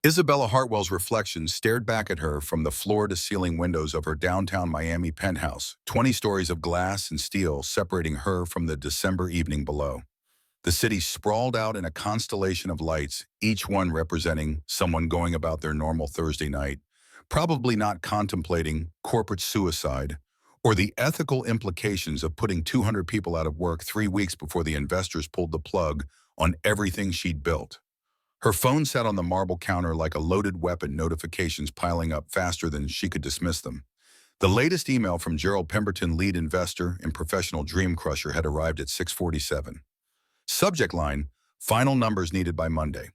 Isabella Hartwell's reflection stared back at her from the floor-to-ceiling windows of her downtown Miami penthouse, 20 stories of glass and steel separating her from the December evening below. The city sprawled out in a constellation of lights, each one representing someone going about their normal Thursday night, probably not contemplating corporate suicide or the ethical implications of putting 200 people out of work 3 weeks before the investors pulled the plug on everything she'd built. Her phone sat on the marble counter like a loaded weapon, notifications piling up faster than she could dismiss them. The latest email from Gerald Pemberton, lead investor and professional dream crusher, had arrived at 6:47. Subject line: final numbers needed by Monday.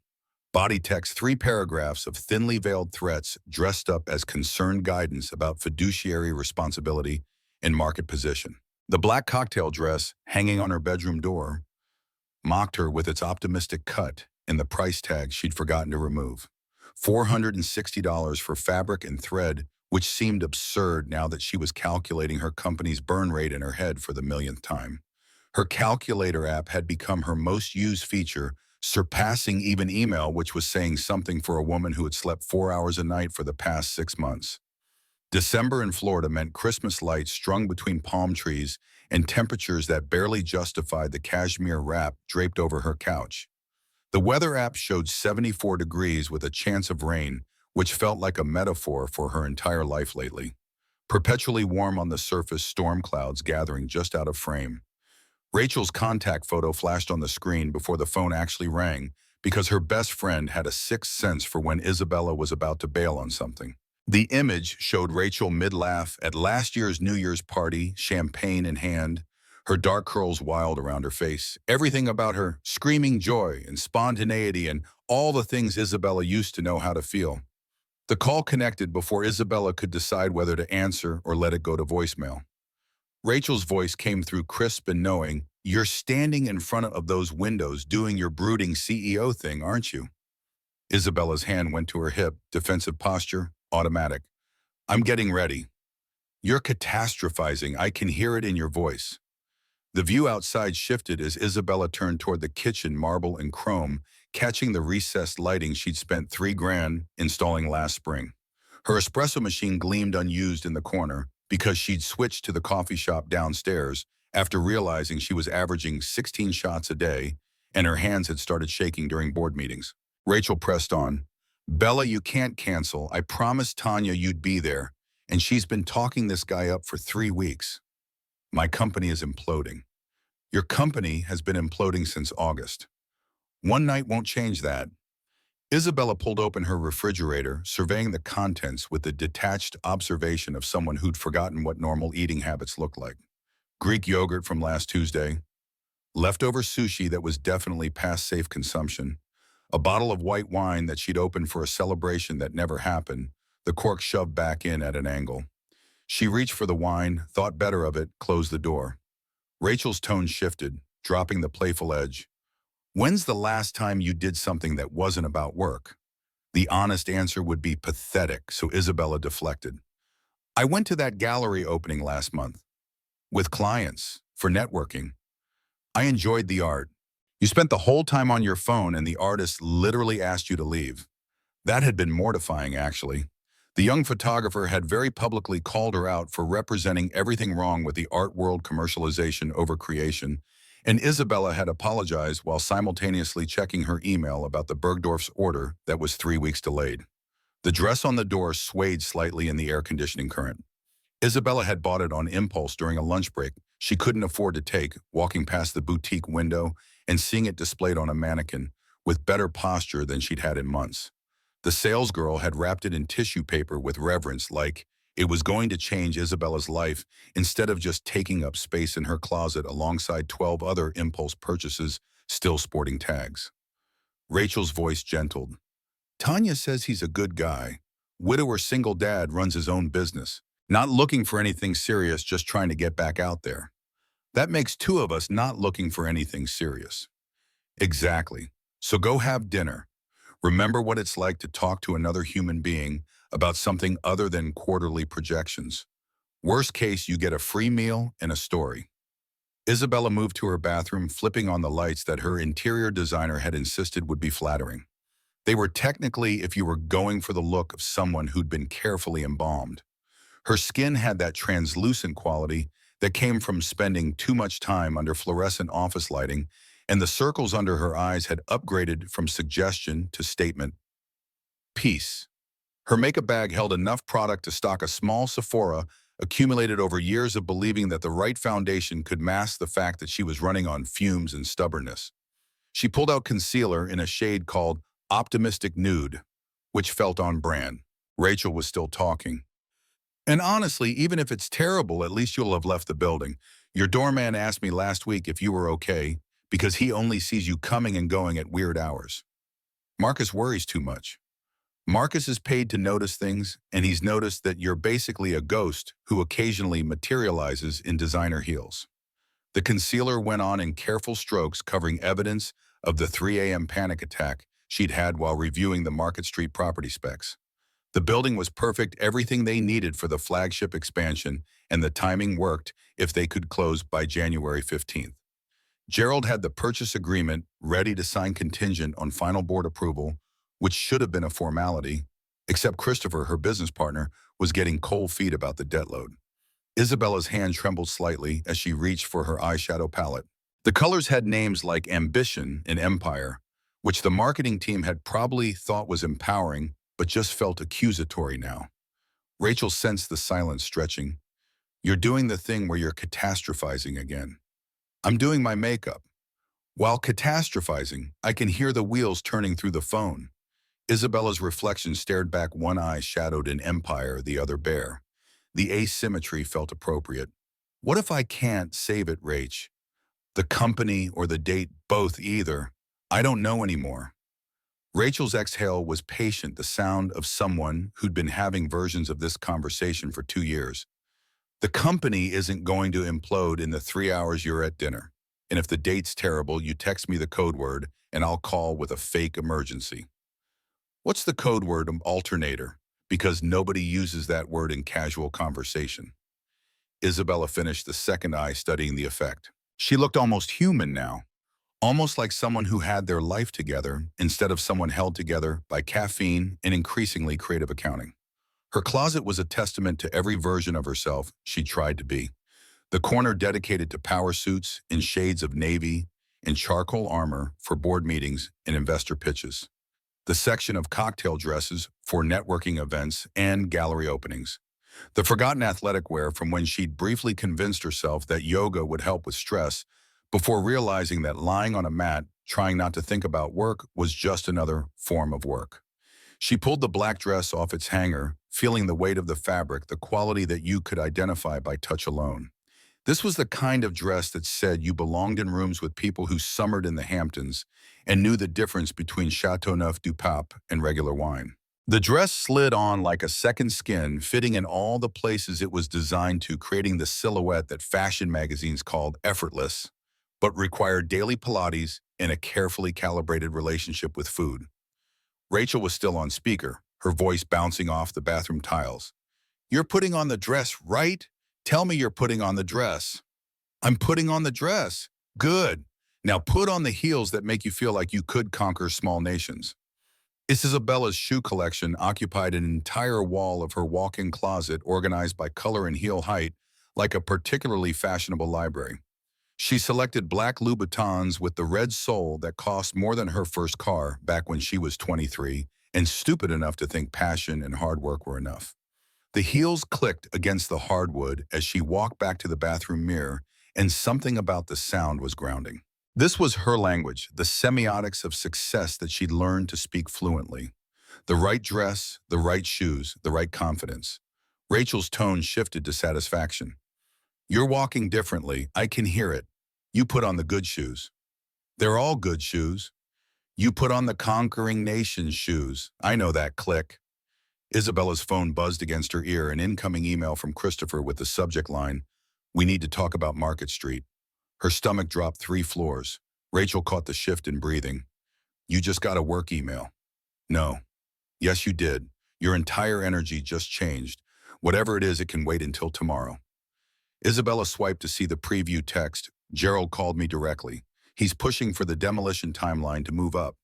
Body text: 3 paragraphs of thinly veiled threats dressed up as concerned guidance about fiduciary responsibility and market position. The black cocktail dress hanging on her bedroom door mocked her with its optimistic cut and the price tag she'd forgotten to remove. $460 for fabric and thread, which seemed absurd now that she was calculating her company's burn rate in her head for the millionth time. Her calculator app had become her most used feature, surpassing even email, which was saying something for a woman who had slept 4 hours a night for the past 6 months. December in Florida meant Christmas lights strung between palm trees and temperatures that barely justified the cashmere wrap draped over her couch. The weather app showed 74 degrees with a chance of rain, which felt like a metaphor for her entire life lately. Perpetually warm on the surface, storm clouds gathering just out of frame. Rachel's contact photo flashed on the screen before the phone actually rang because her best friend had a sixth sense for when Isabella was about to bail on something. The image showed Rachel mid-laugh at last year's New Year's party, champagne in hand, her dark curls wild around her face, everything about her screaming joy and spontaneity and all the things Isabella used to know how to feel. The call connected before Isabella could decide whether to answer or let it go to voicemail. Rachel's voice came through crisp and knowing. "You're standing in front of those windows doing your brooding CEO thing, aren't you?" Isabella's hand went to her hip, defensive posture, automatic. "I'm getting ready." "You're catastrophizing. I can hear it in your voice." The view outside shifted as Isabella turned toward the kitchen, marble and chrome, catching the recessed lighting she'd spent $3,000 installing last spring. Her espresso machine gleamed unused in the corner because she'd switched to the coffee shop downstairs after realizing she was averaging 16 shots a day and her hands had started shaking during board meetings. Rachel pressed on. "Bella, you can't cancel. I promised Tanya you'd be there, and she's been talking this guy up for 3 weeks. My company is imploding." "Your company has been imploding since August. One night won't change that." Isabella pulled open her refrigerator, surveying the contents with the detached observation of someone who'd forgotten what normal eating habits looked like. Greek yogurt from last Tuesday, leftover sushi that was definitely past safe consumption, a bottle of white wine that she'd opened for a celebration that never happened, the cork shoved back in at an angle. She reached for the wine, thought better of it, closed the door. Rachel's tone shifted, dropping the playful edge. "When's the last time you did something that wasn't about work?" The honest answer would be pathetic, so Isabella deflected. "I went to that gallery opening last month. With clients, for networking. I enjoyed the art." "You spent the whole time on your phone and the artist literally asked you to leave." That had been mortifying, actually. The young photographer had very publicly called her out for representing everything wrong with the art world: commercialization over creation, and Isabella had apologized while simultaneously checking her email about the Bergdorf's order that was 3 weeks delayed. The dress on the door swayed slightly in the air conditioning current. Isabella had bought it on impulse during a lunch break she couldn't afford to take, walking past the boutique window and seeing it displayed on a mannequin with better posture than she'd had in months. The salesgirl had wrapped it in tissue paper with reverence, like it was going to change Isabella's life instead of just taking up space in her closet alongside 12 other impulse purchases still sporting tags. Rachel's voice gentled. "Tanya says he's a good guy. Widower single dad, runs his own business. Not looking for anything serious, just trying to get back out there." "That makes two of us not looking for anything serious." "Exactly. So go have dinner. Remember what it's like to talk to another human being about something other than quarterly projections. Worst case, you get a free meal and a story." Isabella moved to her bathroom, flipping on the lights that her interior designer had insisted would be flattering. They were technically if you were going for the look of someone who'd been carefully embalmed. Her skin had that translucent quality that came from spending too much time under fluorescent office lighting, and the circles under her eyes had upgraded from suggestion to statement. Peace. Her makeup bag held enough product to stock a small Sephora accumulated over years of believing that the right foundation could mask the fact that she was running on fumes and stubbornness. She pulled out concealer in a shade called Optimistic Nude, which felt on brand. Rachel was still talking. And honestly, even if it's terrible, at least you'll have left the building. Your doorman asked me last week if you were okay because he only sees you coming and going at weird hours. Marcus worries too much. Marcus is paid to notice things, and he's noticed that you're basically a ghost who occasionally materializes in designer heels. The concealer went on in careful strokes covering evidence of the 3 a.m. panic attack she'd had while reviewing the Market Street property specs. The building was perfect, everything they needed for the flagship expansion, and the timing worked if they could close by January 15th. Gerald had the purchase agreement ready to sign contingent on final board approval, which should have been a formality, except Christopher, her business partner, was getting cold feet about the debt load. Isabella's hand trembled slightly as she reached for her eyeshadow palette. The colors had names like Ambition and Empire, which the marketing team had probably thought was empowering, but just felt accusatory now. Rachel sensed the silence stretching. You're doing the thing where you're catastrophizing again. I'm doing my makeup. While catastrophizing, I can hear the wheels turning through the phone. Isabella's reflection stared back, one eye shadowed in Empire, the other bare. The asymmetry felt appropriate. What if I can't save it, Rach? The company or the date, both either. I don't know anymore. Rachel's exhale was patient, the sound of someone who'd been having versions of this conversation for 2 years. The company isn't going to implode in the 3 hours you're at dinner. And if the date's terrible, you text me the code word and I'll call with a fake emergency. What's the code word? Alternator, because nobody uses that word in casual conversation. Isabella finished, the second eye studying the effect. She looked almost human now, almost like someone who had their life together instead of someone held together by caffeine and increasingly creative accounting. Her closet was a testament to every version of herself she tried to be. The corner dedicated to power suits in shades of navy and charcoal armor for board meetings and investor pitches. The section of cocktail dresses for networking events and gallery openings. The forgotten athletic wear from when she'd briefly convinced herself that yoga would help with stress before realizing that lying on a mat, trying not to think about work, was just another form of work. She pulled the black dress off its hanger, feeling the weight of the fabric, the quality that you could identify by touch alone. This was the kind of dress that said you belonged in rooms with people who summered in the Hamptons and knew the difference between Chateauneuf-du-Pape and regular wine. The dress slid on like a second skin, fitting in all the places it was designed to, creating the silhouette that fashion magazines called effortless, but required daily Pilates and a carefully calibrated relationship with food. Rachel was still on speaker, her voice bouncing off the bathroom tiles. You're putting on the dress, right? Tell me you're putting on the dress. I'm putting on the dress. Good. Now put on the heels that make you feel like you could conquer small nations. Isabella's shoe collection occupied an entire wall of her walk-in closet organized by color and heel height, like a particularly fashionable library. She selected black Louboutins with the red sole that cost more than her first car back when she was 23 and stupid enough to think passion and hard work were enough. The heels clicked against the hardwood as she walked back to the bathroom mirror, and something about the sound was grounding. This was her language, the semiotics of success that she'd learned to speak fluently. The right dress, the right shoes, the right confidence. Rachel's tone shifted to satisfaction. You're walking differently. I can hear it. You put on the good shoes. They're all good shoes. You put on the conquering nation's shoes. I know that. Click. Isabella's phone buzzed against her ear, an incoming email from Christopher with the subject line, "We need to talk about Market Street." Her stomach dropped 3 floors. Rachel caught the shift in breathing. You just got a work email. No. Yes, you did. Your entire energy just changed. Whatever it is, it can wait until tomorrow. Isabella swiped to see the preview text. Gerald called me directly. He's pushing for the demolition timeline to move up.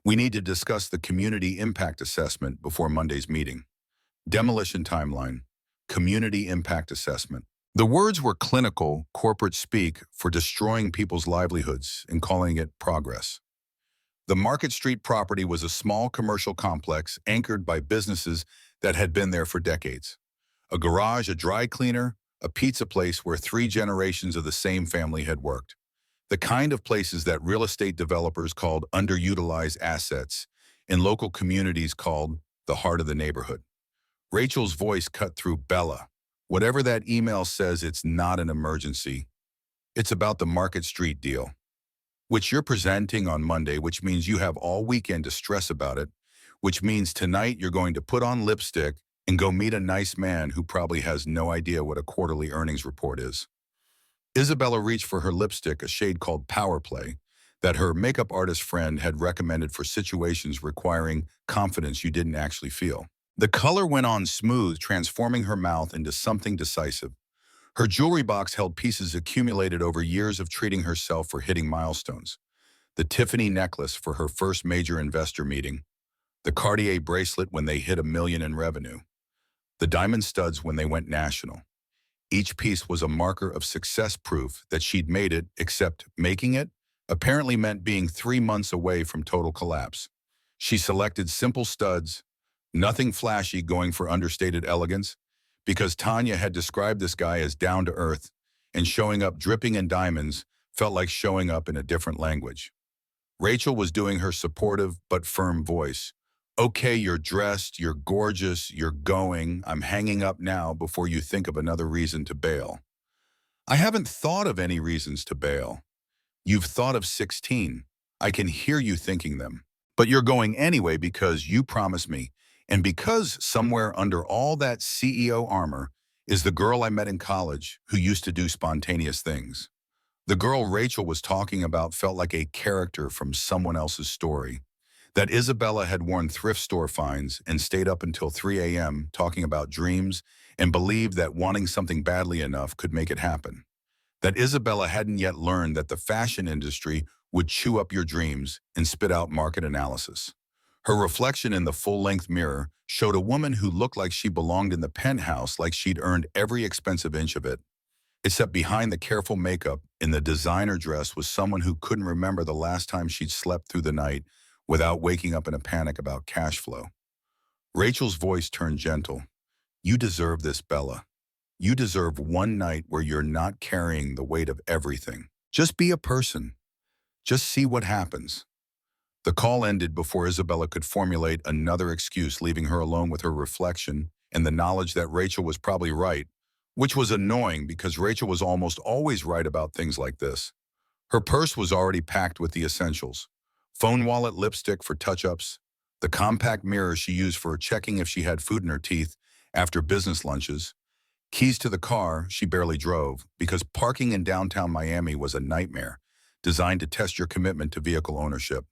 We need to discuss the community impact assessment before Monday's meeting. Demolition timeline. Community impact assessment. The words were clinical, corporate speak for destroying people's livelihoods and calling it progress. The Market Street property was a small commercial complex anchored by businesses that had been there for decades. A garage, a dry cleaner, a pizza place where 3 generations of the same family had worked. The kind of places that real estate developers called underutilized assets and local communities called the heart of the neighborhood. Rachel's voice cut through. Bella, whatever that email says, it's not an emergency. It's about the Market Street deal, which you're presenting on Monday, which means you have all weekend to stress about it, which means tonight you're going to put on lipstick and go meet a nice man who probably has no idea what a quarterly earnings report is. Isabella reached for her lipstick, a shade called Power Play, that her makeup artist friend had recommended for situations requiring confidence you didn't actually feel. The color went on smooth, transforming her mouth into something decisive. Her jewelry box held pieces accumulated over years of treating herself for hitting milestones. The Tiffany necklace for her first major investor meeting, the Cartier bracelet when they hit $1 million in revenue, the diamond studs when they went national. Each piece was a marker of success, proof that she'd made it, except making it apparently meant being 3 months away from total collapse. She selected simple studs, nothing flashy, going for understated elegance, because Tanya had described this guy as down-to-earth, and showing up dripping in diamonds felt like showing up in a different language. Rachel was doing her supportive but firm voice. Okay, you're dressed, you're gorgeous, you're going. I'm hanging up now before you think of another reason to bail. I haven't thought of any reasons to bail. You've thought of 16. I can hear you thinking them. But you're going anyway because you promised me, and because somewhere under all that CEO armor is the girl I met in college who used to do spontaneous things. The girl Rachel was talking about felt like a character from someone else's story. That Isabella had worn thrift store finds and stayed up until 3 a.m. talking about dreams and believed that wanting something badly enough could make it happen. That Isabella hadn't yet learned that the fashion industry would chew up your dreams and spit out market analysis. Her reflection in the full-length mirror showed a woman who looked like she belonged in the penthouse, like she'd earned every expensive inch of it. Except behind the careful makeup in the designer dress was someone who couldn't remember the last time she'd slept through the night without waking up in a panic about cash flow. Rachel's voice turned gentle. You deserve this, Bella. You deserve one night where you're not carrying the weight of everything. Just be a person. Just see what happens. The call ended before Isabella could formulate another excuse, leaving her alone with her reflection and the knowledge that Rachel was probably right, which was annoying because Rachel was almost always right about things like this. Her purse was already packed with the essentials: phone, wallet, lipstick for touch-ups, the compact mirror she used for checking if she had food in her teeth after business lunches, keys to the car she barely drove because parking in downtown Miami was a nightmare, designed to test your commitment to vehicle ownership.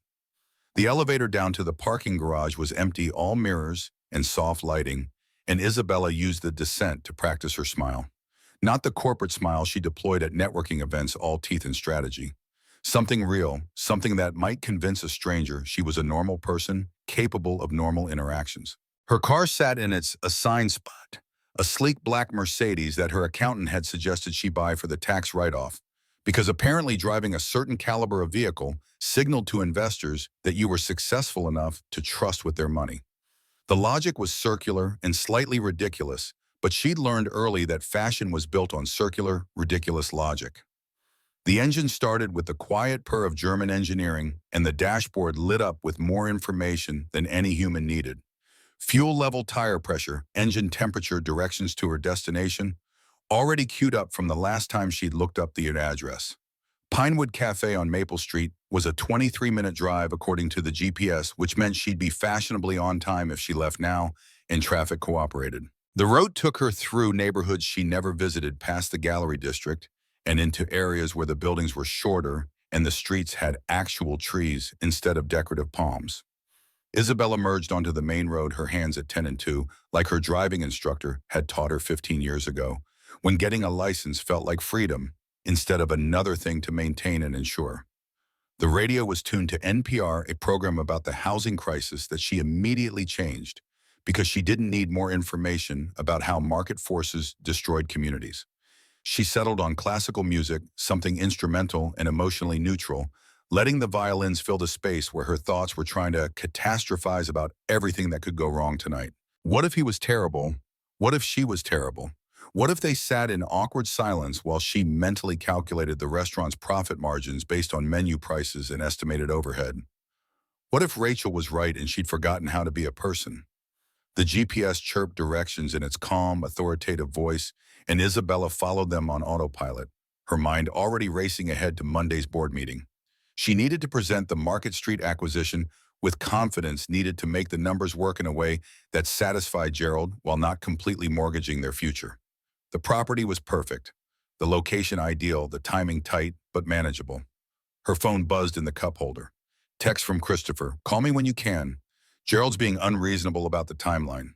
The elevator down to the parking garage was empty, all mirrors and soft lighting, and Isabella used the descent to practice her smile. Not the corporate smile she deployed at networking events, all teeth and strategy. Something real, something that might convince a stranger she was a normal person, capable of normal interactions. Her car sat in its assigned spot, a sleek black Mercedes that her accountant had suggested she buy for the tax write-off, because apparently driving a certain caliber of vehicle signaled to investors that you were successful enough to trust with their money. The logic was circular and slightly ridiculous, but she'd learned early that fashion was built on circular, ridiculous logic. The engine started with the quiet purr of German engineering, and the dashboard lit up with more information than any human needed. Fuel level, tire pressure, engine temperature, directions to her destination, already queued up from the last time she'd looked up the address. Pinewood Cafe on Maple Street was a 23-minute drive according to the GPS, which meant she'd be fashionably on time if she left now and traffic cooperated. The road took her through neighborhoods she never visited, past the Gallery District, and into areas where the buildings were shorter and the streets had actual trees instead of decorative palms. Isabella merged onto the main road, her hands at 10 and 2, like her driving instructor had taught her 15 years ago, when getting a license felt like freedom instead of another thing to maintain and insure. The radio was tuned to NPR, a program about the housing crisis that she immediately changed because she didn't need more information about how market forces destroyed communities. She settled on classical music, something instrumental and emotionally neutral, letting the violins fill the space where her thoughts were trying to catastrophize about everything that could go wrong tonight. What if he was terrible? What if she was terrible? What if they sat in awkward silence while she mentally calculated the restaurant's profit margins based on menu prices and estimated overhead? What if Rachel was right and she'd forgotten how to be a person? The GPS chirped directions in its calm, authoritative voice, and Isabella followed them on autopilot, her mind already racing ahead to Monday's board meeting. She needed to present the Market Street acquisition with confidence needed to make the numbers work in a way that satisfied Gerald while not completely mortgaging their future. The property was perfect, the location ideal, the timing tight but manageable. Her phone buzzed in the cup holder. Text from Christopher, "Call me when you can." Gerald's being unreasonable about the timeline.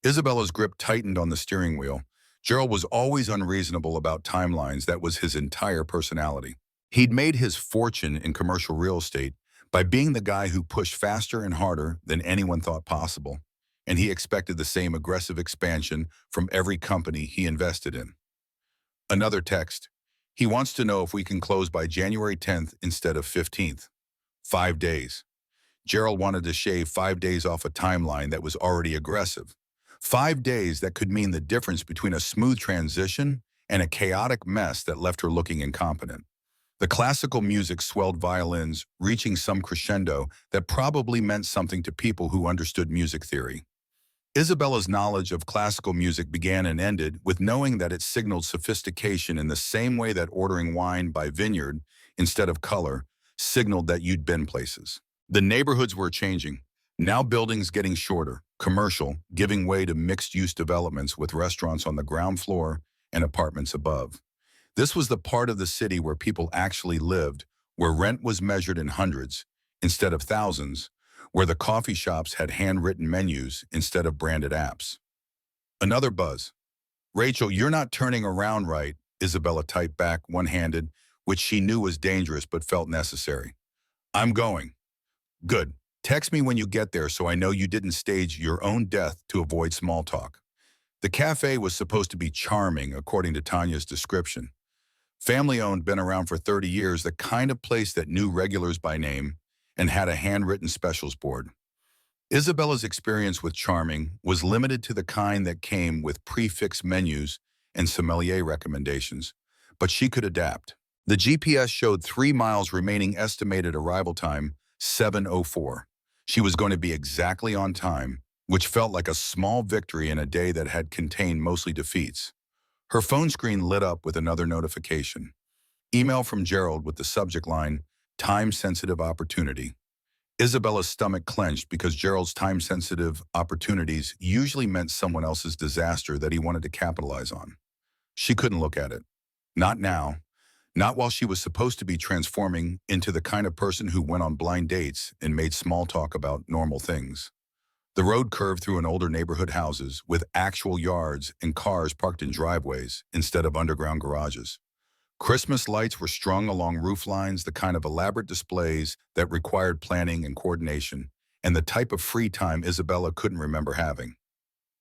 Isabella's grip tightened on the steering wheel. Gerald was always unreasonable about timelines. That was his entire personality. He'd made his fortune in commercial real estate by being the guy who pushed faster and harder than anyone thought possible, and he expected the same aggressive expansion from every company he invested in. Another text. He wants to know if we can close by January 10th instead of 15th. 5 days. Gerald wanted to shave 5 days off a timeline that was already aggressive. 5 days that could mean the difference between a smooth transition and a chaotic mess that left her looking incompetent. The classical music swelled violins, reaching some crescendo that probably meant something to people who understood music theory. Isabella's knowledge of classical music began and ended with knowing that it signaled sophistication in the same way that ordering wine by Vineyard, instead of color, signaled that you'd been places. The neighborhoods were changing. Now buildings getting shorter, commercial, giving way to mixed-use developments with restaurants on the ground floor and apartments above. This was the part of the city where people actually lived, where rent was measured in hundreds instead of thousands, where the coffee shops had handwritten menus instead of branded apps. Another buzz. "Rachel, you're not turning around right," Isabella typed back, one-handed, which she knew was dangerous but felt necessary. "I'm going." "Good. Text me when you get there so I know you didn't stage your own death to avoid small talk." The cafe was supposed to be charming, according to Tanya's description. Family-owned, been around for 30 years, the kind of place that knew regulars by name and had a handwritten specials board. Isabella's experience with charming was limited to the kind that came with prefix menus and sommelier recommendations, but she could adapt. The GPS showed 3 miles remaining, estimated arrival time 7:04. She was going to be exactly on time, which felt like a small victory in a day that had contained mostly defeats. Her phone screen lit up with another notification. Email from Gerald with the subject line, "Time-sensitive opportunity." Isabella's stomach clenched because Gerald's time-sensitive opportunities usually meant someone else's disaster that he wanted to capitalize on. She couldn't look at it. Not now. Not while she was supposed to be transforming into the kind of person who went on blind dates and made small talk about normal things. The road curved through an older neighborhood houses with actual yards and cars parked in driveways instead of underground garages. Christmas lights were strung along roof lines, the kind of elaborate displays that required planning and coordination, and the type of free time Isabella couldn't remember having.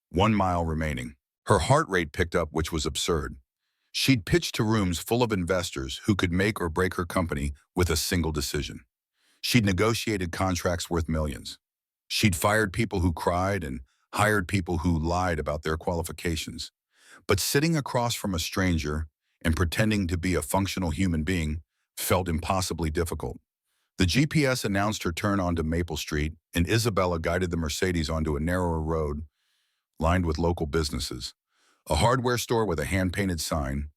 1 mile remaining. Her heart rate picked up, which was absurd. She'd pitched to rooms full of investors who could make or break her company with a single decision. She'd negotiated contracts worth millions. She'd fired people who cried and hired people who lied about their qualifications. But sitting across from a stranger and pretending to be a functional human being felt impossibly difficult. The GPS announced her turn onto Maple Street, and Isabella guided the Mercedes onto a narrower road lined with local businesses. A hardware store with a hand-painted sign,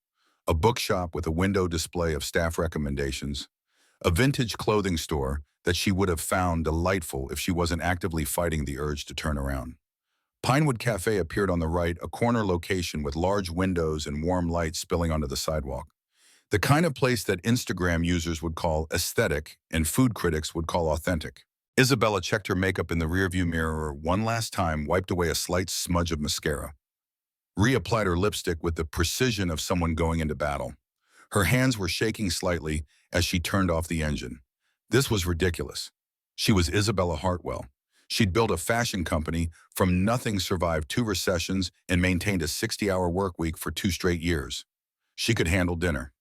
a bookshop with a window display of staff recommendations, a vintage clothing store that she would have found delightful if she wasn't actively fighting the urge to turn around. Pinewood Cafe appeared on the right, a corner location with large windows and warm light spilling onto the sidewalk. The kind of place that Instagram users would call aesthetic and food critics would call authentic. Isabella checked her makeup in the rearview mirror one last time, wiped away a slight smudge of mascara. Reapplied her lipstick with the precision of someone going into battle. Her hands were shaking slightly as she turned off the engine. This was ridiculous. She was Isabella Hartwell. She'd built a fashion company from nothing, survived 2 recessions, and maintained a 60-hour work week for 2 straight years. She could handle dinner.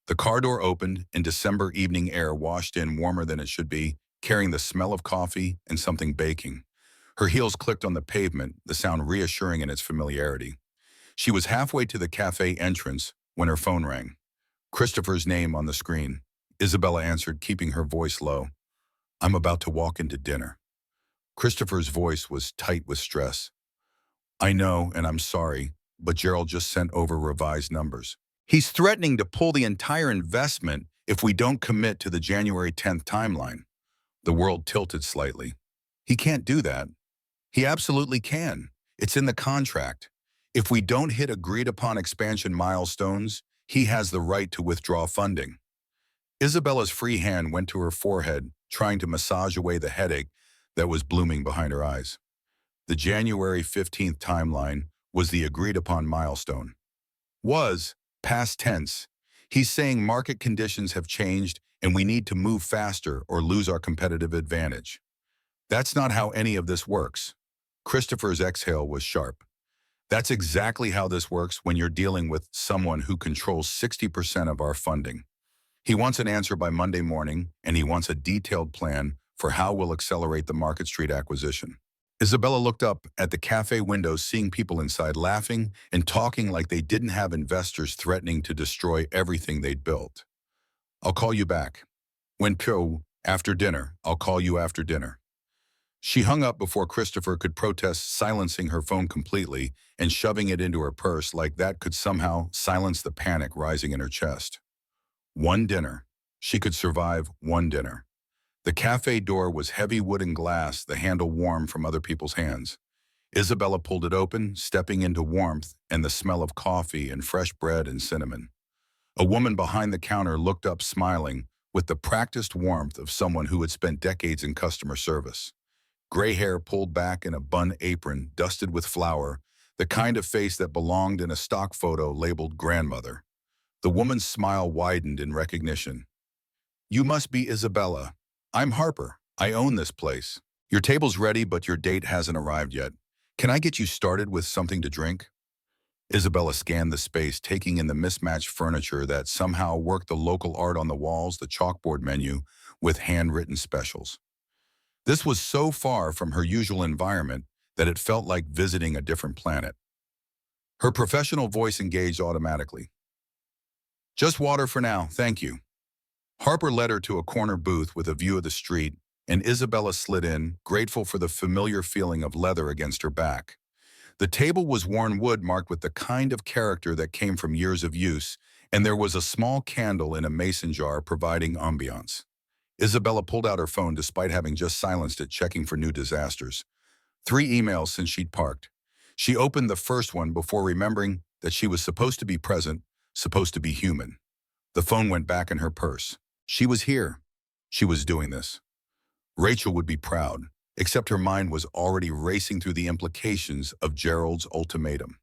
The car door opened, and December evening air washed in warmer than it should be, carrying the smell of coffee and something baking. Her heels clicked on the pavement, the sound reassuring in its familiarity. She was halfway to the cafe entrance when her phone rang. Christopher's name on the screen. Isabella answered, keeping her voice low. "I'm about to walk into dinner." Christopher's voice was tight with stress. "I know, and I'm sorry, but Gerald just sent over revised numbers. He's threatening to pull the entire investment if we don't commit to the January 10th timeline." The world tilted slightly. "He can't do that." "He absolutely can. It's in the contract. If we don't hit agreed-upon expansion milestones, he has the right to withdraw funding." Isabella's free hand went to her forehead, trying to massage away the headache that was blooming behind her eyes. The January 15th timeline was the agreed-upon milestone. Was, past tense. He's saying market conditions have changed and we need to move faster or lose our competitive advantage. That's not how any of this works. Christopher's exhale was sharp. That's exactly how this works when you're dealing with someone who controls 60% of our funding. He wants an answer by Monday morning, and he wants a detailed plan for how we'll accelerate the Market Street acquisition. Isabella looked up at the cafe windows, seeing people inside laughing and talking like they didn't have investors threatening to destroy everything they'd built. "I'll call you back. After dinner. I'll call you after dinner." She hung up before Christopher could protest, silencing her phone completely and shoving it into her purse like that could somehow silence the panic rising in her chest. One dinner. She could survive one dinner. The cafe door was heavy wooden glass, the handle warm from other people's hands. Isabella pulled it open, stepping into warmth and the smell of coffee and fresh bread and cinnamon. A woman behind the counter looked up, smiling, with the practiced warmth of someone who had spent decades in customer service. Gray hair pulled back in a bun apron, dusted with flour, the kind of face that belonged in a stock photo labeled grandmother. The woman's smile widened in recognition. "You must be Isabella. I'm Harper. I own this place. Your table's ready, but your date hasn't arrived yet. Can I get you started with something to drink?" Isabella scanned the space, taking in the mismatched furniture that somehow worked, the local art on the walls, the chalkboard menu with handwritten specials. This was so far from her usual environment that it felt like visiting a different planet. Her professional voice engaged automatically. "Just water for now, thank you." Harper led her to a corner booth with a view of the street, and Isabella slid in, grateful for the familiar feeling of leather against her back. The table was worn wood, marked with the kind of character that came from years of use, and there was a small candle in a mason jar providing ambiance. Isabella pulled out her phone despite having just silenced it, checking for new disasters. 3 emails since she'd parked. She opened the first one before remembering that she was supposed to be present, supposed to be human. The phone went back in her purse. She was here. She was doing this. Rachel would be proud, except her mind was already racing through the implications of Gerald's ultimatum.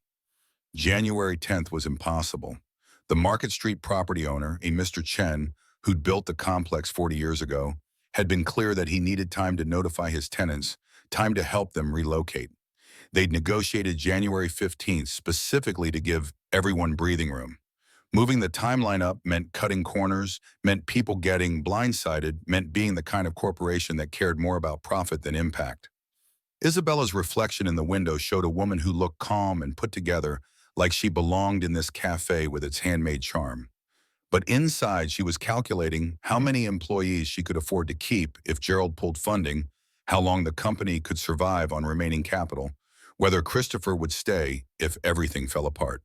January 10th was impossible. The Market Street property owner, a Mr. Chen, who'd built the complex 40 years ago, had been clear that he needed time to notify his tenants, time to help them relocate. They'd negotiated January 15th specifically to give everyone breathing room. Moving the timeline up meant cutting corners, meant people getting blindsided, meant being the kind of corporation that cared more about profit than impact. Isabella's reflection in the window showed a woman who looked calm and put together, like she belonged in this cafe with its handmade charm. But inside, she was calculating how many employees she could afford to keep if Gerald pulled funding, how long the company could survive on remaining capital, whether Christopher would stay if everything fell apart.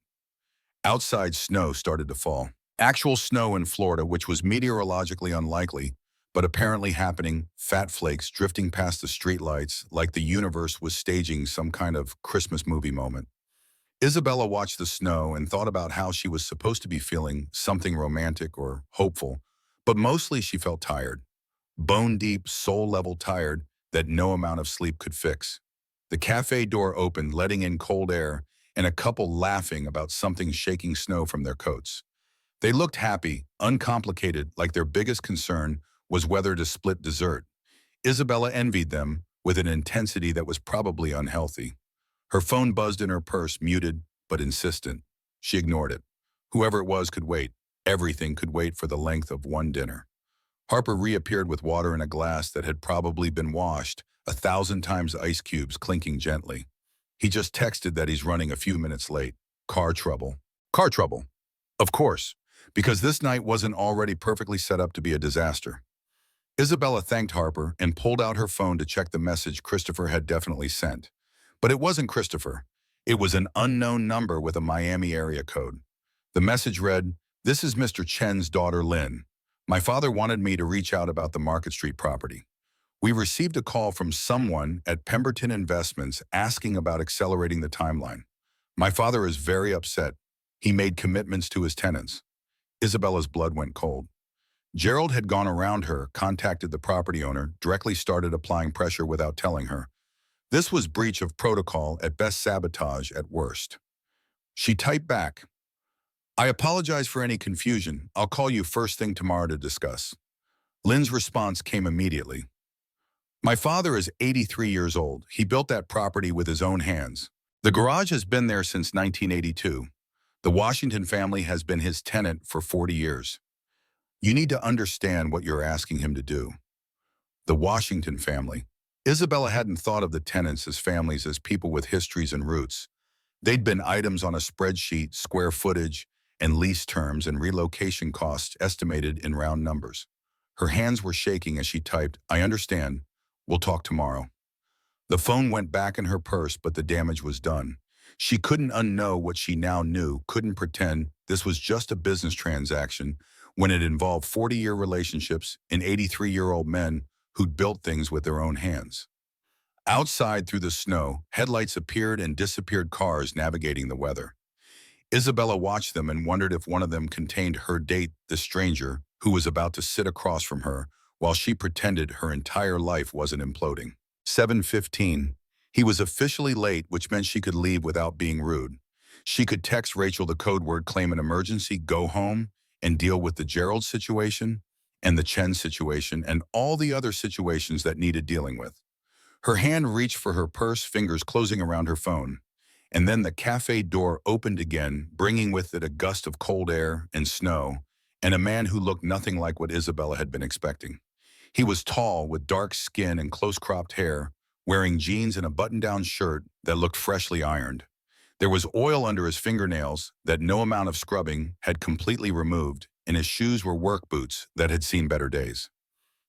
Outside, snow started to fall. Actual snow in Florida, which was meteorologically unlikely, but apparently happening, fat flakes drifting past the streetlights like the universe was staging some kind of Christmas movie moment. Isabella watched the snow and thought about how she was supposed to be feeling something romantic or hopeful, but mostly she felt tired. Bone-deep, soul-level tired that no amount of sleep could fix. The cafe door opened, letting in cold air, and a couple laughing about something shaking snow from their coats. They looked happy, uncomplicated, like their biggest concern was whether to split dessert. Isabella envied them with an intensity that was probably unhealthy. Her phone buzzed in her purse, muted but insistent. She ignored it. Whoever it was could wait. Everything could wait for the length of one dinner. Harper reappeared with water in a glass that had probably been washed, 1,000 times ice cubes clinking gently. He just texted that he's running a few minutes late. Car trouble. Car trouble. Of course, because this night wasn't already perfectly set up to be a disaster. Isabella thanked Harper and pulled out her phone to check the message Christopher had definitely sent. But it wasn't Christopher. It was an unknown number with a Miami area code. The message read, "This is Mr. Chen's daughter, Lynn. My father wanted me to reach out about the Market Street property. We received a call from someone at Pemberton Investments asking about accelerating the timeline. My father is very upset. He made commitments to his tenants." Isabella's blood went cold. Gerald had gone around her, contacted the property owner, directly started applying pressure without telling her. This was breach of protocol, at best sabotage at worst. She typed back, "I apologize for any confusion. I'll call you first thing tomorrow to discuss." Lynn's response came immediately. "My father is 83 years old. He built that property with his own hands. The garage has been there since 1982. The Washington family has been his tenant for 40 years. You need to understand what you're asking him to do." The Washington family. Isabella hadn't thought of the tenants as families, as people with histories and roots. They'd been items on a spreadsheet, square footage, and lease terms and relocation costs estimated in round numbers. Her hands were shaking as she typed, "I understand. We'll talk tomorrow." The phone went back in her purse, but the damage was done. She couldn't unknow what she now knew, couldn't pretend this was just a business transaction when it involved 40-year relationships and 83-year-old men who'd built things with their own hands. Outside, through the snow, headlights appeared and disappeared, cars navigating the weather. Isabella watched them and wondered if one of them contained her date, the stranger who was about to sit across from her while she pretended her entire life wasn't imploding. 7:15. He was officially late, which meant she could leave without being rude. She could text Rachel the code word, claim an emergency, go home, and deal with the Gerald situation and the Chen situation and all the other situations that needed dealing with. Her hand reached for her purse, fingers closing around her phone. And then the cafe door opened again, bringing with it a gust of cold air and snow, and a man who looked nothing like what Isabella had been expecting. He was tall, with dark skin and close-cropped hair, wearing jeans and a button-down shirt that looked freshly ironed. There was oil under his fingernails that no amount of scrubbing had completely removed, and his shoes were work boots that had seen better days.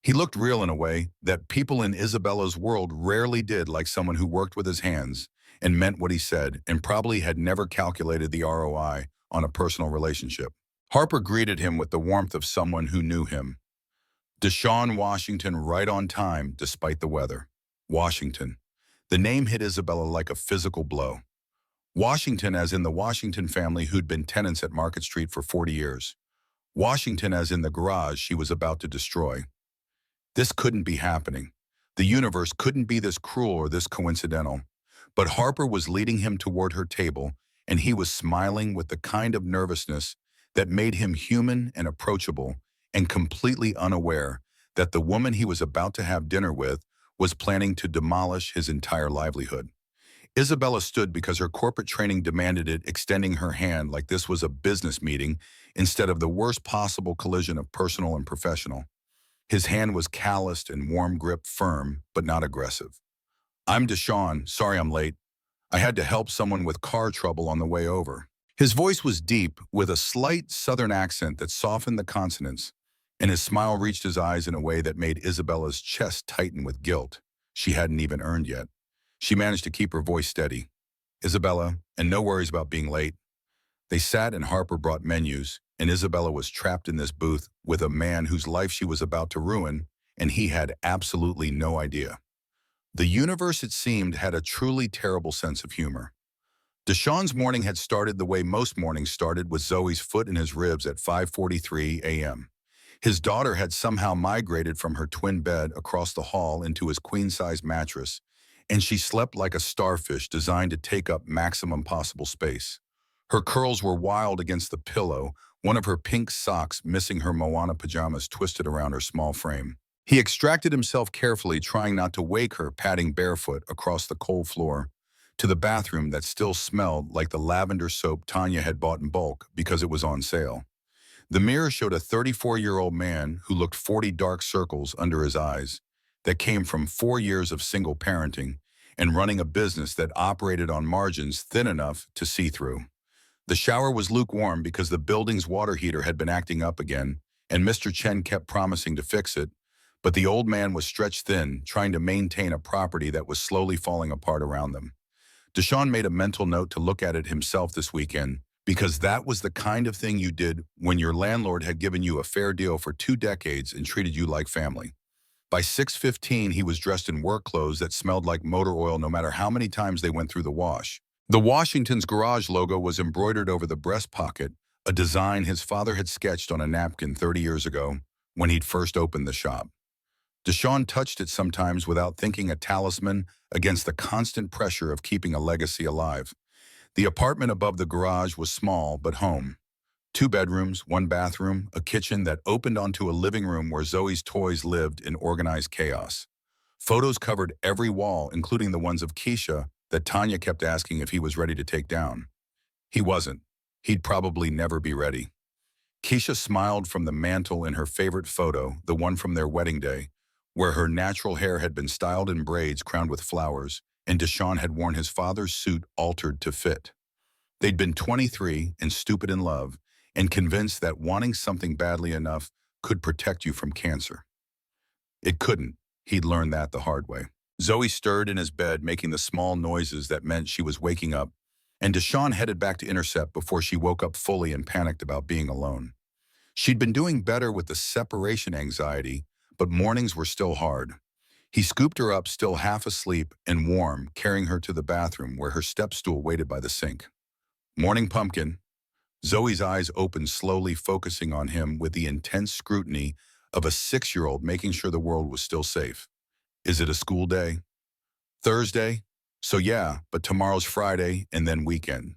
He looked real in a way that people in Isabella's world rarely did, like someone who worked with his hands and meant what he said and probably had never calculated the ROI on a personal relationship. Harper greeted him with the warmth of someone who knew him. Deshaun Washington, right on time despite the weather. Washington. The name hit Isabella like a physical blow. Washington as in the Washington family who'd been tenants at Market Street for 40 years. Washington as in the garage she was about to destroy. This couldn't be happening. The universe couldn't be this cruel or this coincidental. But Harper was leading him toward her table, and he was smiling with the kind of nervousness that made him human and approachable, and completely unaware that the woman he was about to have dinner with was planning to demolish his entire livelihood. Isabella stood because her corporate training demanded it, extending her hand like this was a business meeting instead of the worst possible collision of personal and professional. His hand was calloused and warm grip, firm, but not aggressive. "I'm Deshaun. Sorry I'm late. I had to help someone with car trouble on the way over." His voice was deep, with a slight southern accent that softened the consonants, and his smile reached his eyes in a way that made Isabella's chest tighten with guilt she hadn't even earned yet. She managed to keep her voice steady. "Isabella, and no worries about being late." They sat and Harper brought menus, and Isabella was trapped in this booth with a man whose life she was about to ruin, and he had absolutely no idea. The universe, it seemed, had a truly terrible sense of humor. Deshaun's morning had started the way most mornings started, with Zoe's foot in his ribs at 5:43 a.m. His daughter had somehow migrated from her twin bed across the hall into his queen-size mattress, and she slept like a starfish designed to take up maximum possible space. Her curls were wild against the pillow, one of her pink socks missing her Moana pajamas twisted around her small frame. He extracted himself carefully, trying not to wake her, padding barefoot across the cold floor to the bathroom that still smelled like the lavender soap Tanya had bought in bulk because it was on sale. The mirror showed a 34-year-old man who looked 40 dark circles under his eyes that came from 4 years of single parenting and running a business that operated on margins thin enough to see through. The shower was lukewarm because the building's water heater had been acting up again, and Mr. Chen kept promising to fix it, but the old man was stretched thin, trying to maintain a property that was slowly falling apart around them. Deshaun made a mental note to look at it himself this weekend, because that was the kind of thing you did when your landlord had given you a fair deal for 2 decades and treated you like family. By 6:15, he was dressed in work clothes that smelled like motor oil no matter how many times they went through the wash. The Washington's Garage logo was embroidered over the breast pocket, a design his father had sketched on a napkin 30 years ago when he'd first opened the shop. Deshaun touched it sometimes without thinking, a talisman against the constant pressure of keeping a legacy alive. The apartment above the garage was small but home. 2 bedrooms, 1 bathroom, a kitchen that opened onto a living room where Zoe's toys lived in organized chaos. Photos covered every wall, including the ones of Keisha that Tanya kept asking if he was ready to take down. He wasn't. He'd probably never be ready. Keisha smiled from the mantle in her favorite photo, the one from their wedding day, where her natural hair had been styled in braids crowned with flowers, and Deshaun had worn his father's suit altered to fit. They'd been 23 and stupid in love, and convinced that wanting something badly enough could protect you from cancer. It couldn't. He'd learned that the hard way. Zoe stirred in his bed, making the small noises that meant she was waking up, and Deshaun headed back to intercept before she woke up fully and panicked about being alone. She'd been doing better with the separation anxiety, but mornings were still hard. He scooped her up, still half asleep and warm, carrying her to the bathroom where her step stool waited by the sink. "Morning, pumpkin." Zoe's eyes opened slowly, focusing on him with the intense scrutiny of a 6-year-old, making sure the world was still safe. "Is it a school day?" "Thursday? So yeah, but tomorrow's Friday and then weekend."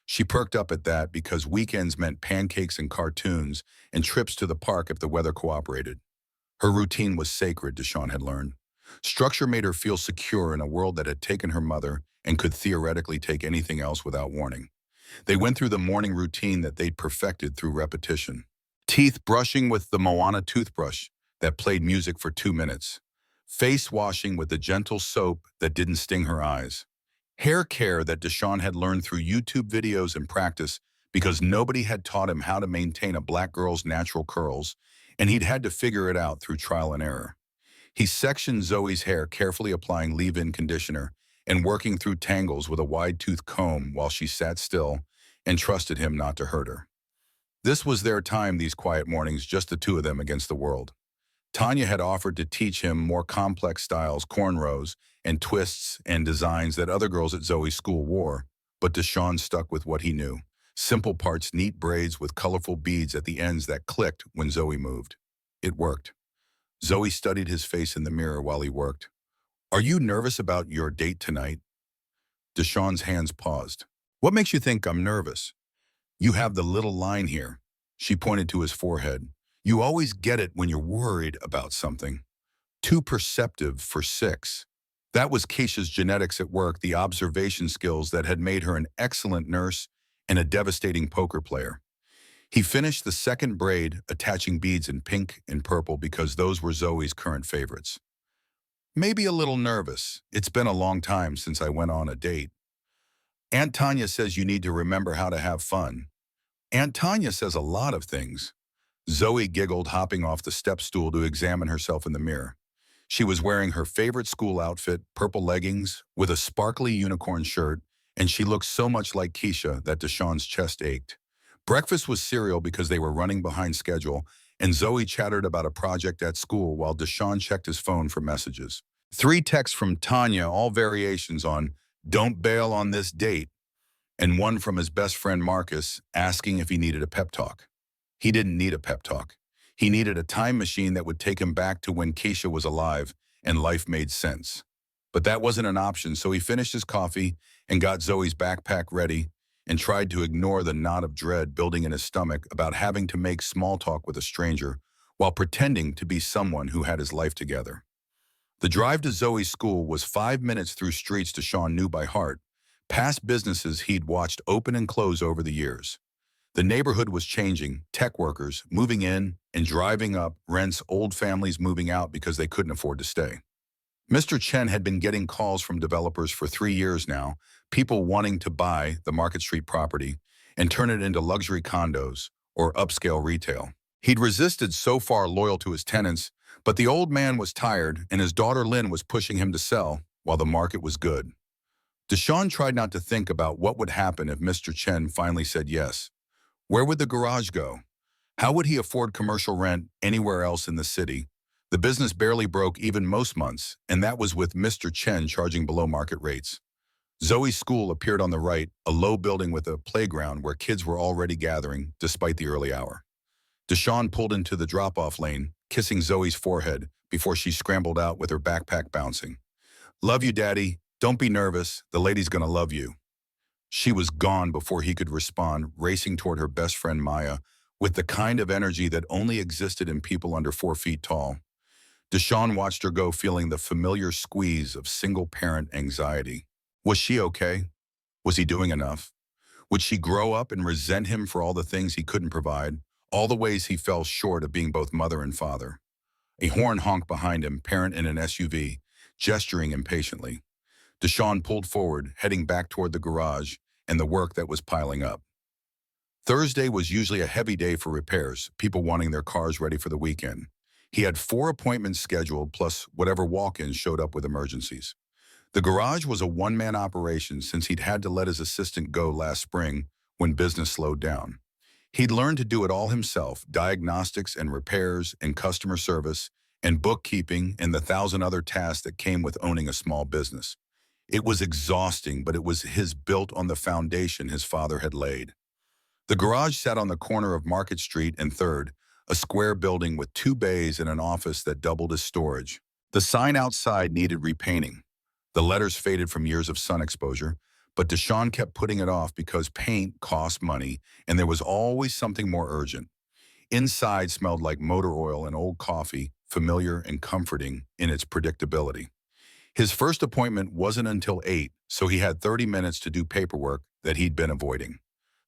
She perked up at that because weekends meant pancakes and cartoons and trips to the park if the weather cooperated. Her routine was sacred, Deshaun had learned. Structure made her feel secure in a world that had taken her mother and could theoretically take anything else without warning. They went through the morning routine that they'd perfected through repetition. Teeth brushing with the Moana toothbrush that played music for 2 minutes. Face washing with the gentle soap that didn't sting her eyes. Hair care that Deshaun had learned through YouTube videos and practice because nobody had taught him how to maintain a black girl's natural curls, and he'd had to figure it out through trial and error. He sectioned Zoe's hair, carefully applying leave-in conditioner and working through tangles with a wide-toothed comb while she sat still and trusted him not to hurt her. This was their time, these quiet mornings, just the two of them against the world. Tanya had offered to teach him more complex styles, cornrows, and twists and designs that other girls at Zoe's school wore, but Deshaun stuck with what he knew. Simple parts, neat braids with colorful beads at the ends that clicked when Zoe moved. It worked. Zoe studied his face in the mirror while he worked. "Are you nervous about your date tonight?" Deshaun's hands paused. "What makes you think I'm nervous?" "You have the little line here." She pointed to his forehead. "You always get it when you're worried about something. Too perceptive for 6. That was Keisha's genetics at work, the observation skills that had made her an excellent nurse and a devastating poker player. He finished the second braid, attaching beads in pink and purple because those were Zoe's current favorites. "Maybe a little nervous. It's been a long time since I went on a date. Aunt Tanya says you need to remember how to have fun." "Aunt Tanya says a lot of things." Zoe giggled, hopping off the step stool to examine herself in the mirror. She was wearing her favorite school outfit, purple leggings with a sparkly unicorn shirt, and she looked so much like Keisha that Deshaun's chest ached. Breakfast was cereal because they were running behind schedule, and Zoe chattered about a project at school while Deshaun checked his phone for messages. 3 texts from Tanya, all variations on "don't bail on this date," and one from his best friend Marcus asking if he needed a pep talk. He didn't need a pep talk. He needed a time machine that would take him back to when Keisha was alive and life made sense. But that wasn't an option, so he finished his coffee and got Zoe's backpack ready, and tried to ignore the knot of dread building in his stomach about having to make small talk with a stranger while pretending to be someone who had his life together. The drive to Zoe's school was 5 minutes through streets Deshaun knew by heart, past businesses he'd watched open and close over the years. The neighborhood was changing, tech workers moving in and driving up, rents, old families moving out because they couldn't afford to stay. Mr. Chen had been getting calls from developers for 3 years now, people wanting to buy the Market Street property and turn it into luxury condos or upscale retail. He'd resisted so far loyal to his tenants, but the old man was tired and his daughter Lynn was pushing him to sell while the market was good. Deshaun tried not to think about what would happen if Mr. Chen finally said yes. Where would the garage go? How would he afford commercial rent anywhere else in the city? The business barely broke even most months, and that was with Mr. Chen charging below market rates. Zoe's school appeared on the right, a low building with a playground where kids were already gathering, despite the early hour. Deshaun pulled into the drop-off lane, kissing Zoe's forehead before she scrambled out with her backpack bouncing. "Love you, Daddy. Don't be nervous. The lady's gonna love you." She was gone before he could respond, racing toward her best friend Maya, with the kind of energy that only existed in people under 4 feet tall. Deshaun watched her go, feeling the familiar squeeze of single-parent anxiety. Was she okay? Was he doing enough? Would she grow up and resent him for all the things he couldn't provide, all the ways he fell short of being both mother and father? A horn honked behind him, parent in an SUV, gesturing impatiently. Deshaun pulled forward, heading back toward the garage and the work that was piling up. Thursday was usually a heavy day for repairs, people wanting their cars ready for the weekend. He had 4 appointments scheduled, plus whatever walk-ins showed up with emergencies. The garage was a one-man operation since he'd had to let his assistant go last spring when business slowed down. He'd learned to do it all himself, diagnostics and repairs and customer service and bookkeeping and the 1,000 other tasks that came with owning a small business. It was exhausting, but it was his built on the foundation his father had laid. The garage sat on the corner of Market Street and 3rd, a square building with 2 bays and an office that doubled as storage. The sign outside needed repainting. The letters faded from years of sun exposure, but Deshaun kept putting it off because paint cost money and there was always something more urgent. Inside smelled like motor oil and old coffee, familiar and comforting in its predictability. His first appointment wasn't until 8, so he had 30 minutes to do paperwork that he'd been avoiding.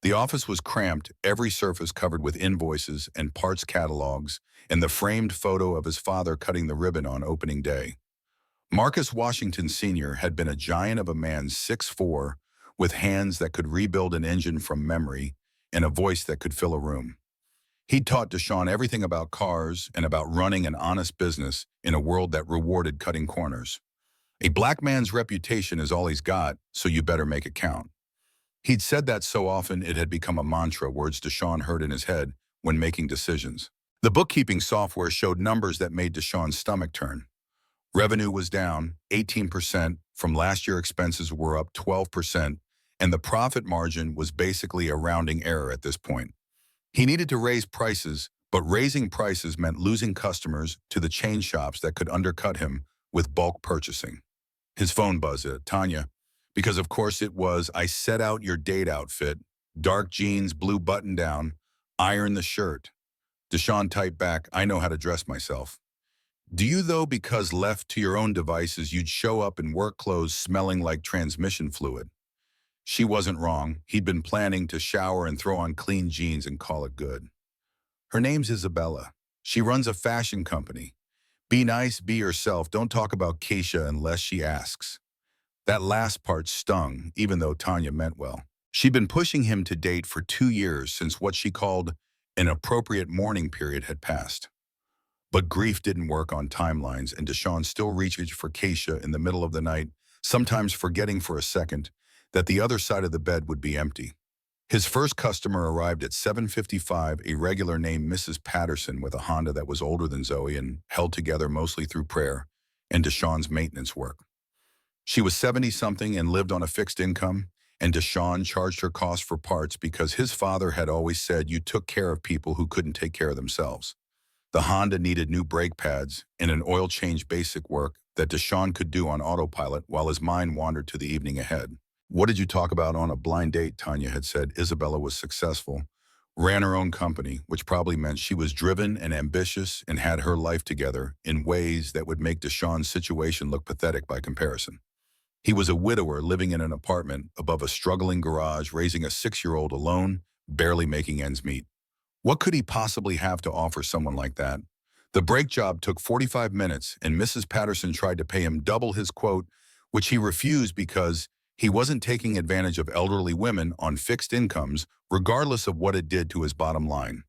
The office was cramped, every surface covered with invoices and parts catalogs, and the framed photo of his father cutting the ribbon on opening day. Marcus Washington Sr. had been a giant of a man, 6'4", with hands that could rebuild an engine from memory and a voice that could fill a room. He'd taught Deshaun everything about cars and about running an honest business in a world that rewarded cutting corners. A black man's reputation is all he's got, so you better make it count. He'd said that so often it had become a mantra, words Deshaun heard in his head when making decisions. The bookkeeping software showed numbers that made Deshaun's stomach turn. Revenue was down 18%, from last year expenses were up 12%, and the profit margin was basically a rounding error at this point. He needed to raise prices, but raising prices meant losing customers to the chain shops that could undercut him with bulk purchasing. His phone buzzed. Tanya, because of course it was, "I set out your date outfit, dark jeans, blue button down, iron the shirt." Deshaun typed back, "I know how to dress myself." "Do you though? Because left to your own devices, you'd show up in work clothes smelling like transmission fluid." She wasn't wrong. He'd been planning to shower and throw on clean jeans and call it good. "Her name's Isabella. She runs a fashion company. Be nice, be yourself. Don't talk about Keisha unless she asks." That last part stung, even though Tanya meant well. She'd been pushing him to date for 2 years since what she called an appropriate mourning period had passed. But grief didn't work on timelines, and Deshaun still reached for Keisha in the middle of the night, sometimes forgetting for a second that the other side of the bed would be empty. His first customer arrived at 7:55, a regular named Mrs. Patterson with a Honda that was older than Zoe and held together mostly through prayer and Deshaun's maintenance work. She was 70-something and lived on a fixed income, and Deshaun charged her costs for parts because his father had always said you took care of people who couldn't take care of themselves. The Honda needed new brake pads and an oil change, basic work that Deshaun could do on autopilot while his mind wandered to the evening ahead. What did you talk about on a blind date? Tanya had said Isabella was successful, ran her own company, which probably meant she was driven and ambitious and had her life together in ways that would make Deshaun's situation look pathetic by comparison. He was a widower living in an apartment above a struggling garage, raising a 6-year-old alone, barely making ends meet. What could he possibly have to offer someone like that? The brake job took 45 minutes, and Mrs. Patterson tried to pay him double his quote, which he refused because he wasn't taking advantage of elderly women on fixed incomes, regardless of what it did to his bottom line.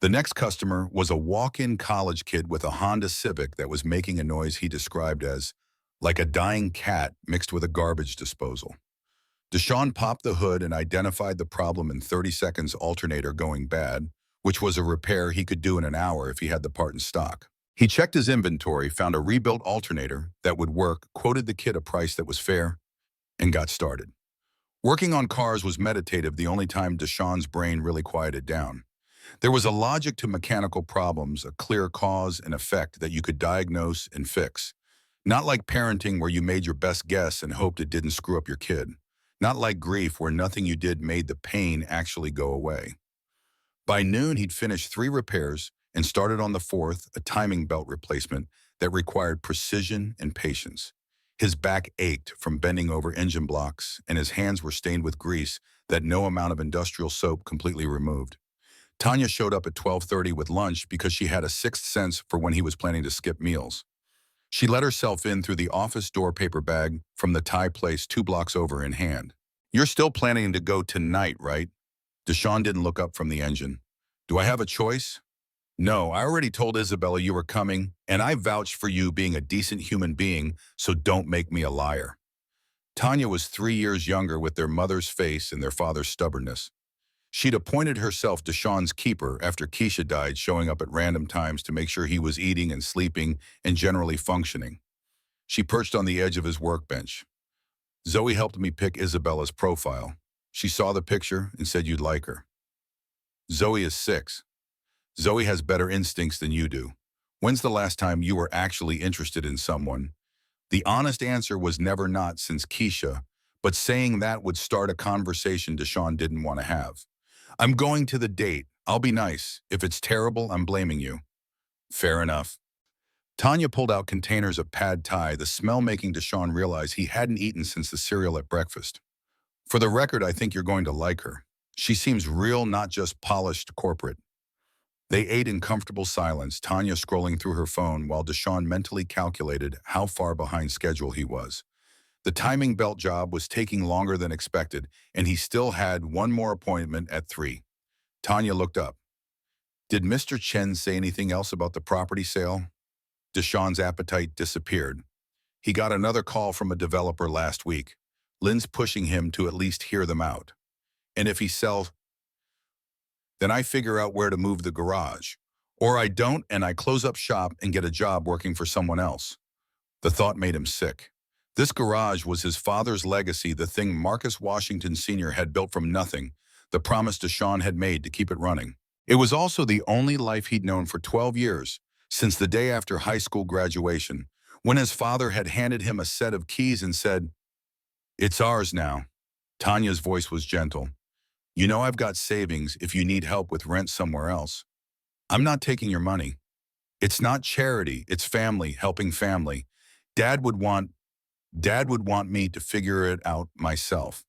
The next customer was a walk-in college kid with a Honda Civic that was making a noise he described as like a dying cat mixed with a garbage disposal. Deshaun popped the hood and identified the problem in 30 seconds: alternator going bad, which was a repair he could do in an hour if he had the part in stock. He checked his inventory, found a rebuilt alternator that would work, quoted the kid a price that was fair, and got started. Working on cars was meditative, the only time Deshaun's brain really quieted down. There was a logic to mechanical problems, a clear cause and effect that you could diagnose and fix. Not like parenting where you made your best guess and hoped it didn't screw up your kid. Not like grief where nothing you did made the pain actually go away. By noon, he'd finished 3 repairs and started on the 4th, a timing belt replacement that required precision and patience. His back ached from bending over engine blocks, and his hands were stained with grease that no amount of industrial soap completely removed. Tanya showed up at 12:30 with lunch because she had a sixth sense for when he was planning to skip meals. She let herself in through the office door, paper bag from the Thai place 2 blocks over in hand. "You're still planning to go tonight, right?" Deshaun didn't look up from the engine. "Do I have a choice?" "No, I already told Isabella you were coming, and I vouched for you being a decent human being, so don't make me a liar." Tanya was 3 years younger with their mother's face and their father's stubbornness. She'd appointed herself Deshaun's keeper after Keisha died, showing up at random times to make sure he was eating and sleeping and generally functioning. She perched on the edge of his workbench. "Zoe helped me pick Isabella's profile. She saw the picture and said you'd like her. Zoe is 6. Zoe has better instincts than you do. When's the last time you were actually interested in someone?" The honest answer was never, not since Keisha, but saying that would start a conversation Deshaun didn't want to have. "I'm going to the date. I'll be nice. If it's terrible, I'm blaming you." "Fair enough." Tanya pulled out containers of pad thai, the smell making Deshaun realize he hadn't eaten since the cereal at breakfast. "For the record, I think you're going to like her. She seems real, not just polished corporate." They ate in comfortable silence, Tanya scrolling through her phone while Deshaun mentally calculated how far behind schedule he was. The timing belt job was taking longer than expected, and he still had one more appointment at 3. Tanya looked up. "Did Mr. Chen say anything else about the property sale?" Deshaun's appetite disappeared. He got another call from a developer last week. Lynn's pushing him to at least hear them out. "And if he sells, then I figure out where to move the garage. Or I don't, and I close up shop and get a job working for someone else." The thought made him sick. This garage was his father's legacy, the thing Marcus Washington Sr. had built from nothing, the promise Deshaun had made to keep it running. It was also the only life he'd known for 12 years, since the day after high school graduation, when his father had handed him a set of keys and said, "It's ours now." Tanya's voice was gentle. "You know I've got savings if you need help with rent somewhere else. I'm not taking your money. It's not charity, it's family, helping family. Dad would want me to figure it out myself."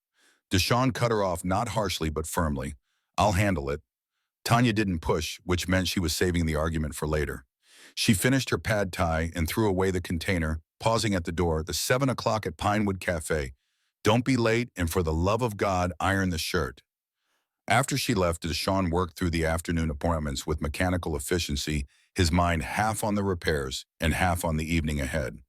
Deshaun cut her off, not harshly but firmly. "I'll handle it." Tanya didn't push, which meant she was saving the argument for later. She finished her pad thai and threw away the container, pausing at the door, "The 7 o'clock at Pinewood Cafe. Don't be late, and for the love of God, iron the shirt." After she left, Deshaun worked through the afternoon appointments with mechanical efficiency, his mind half on the repairs and half on the evening ahead.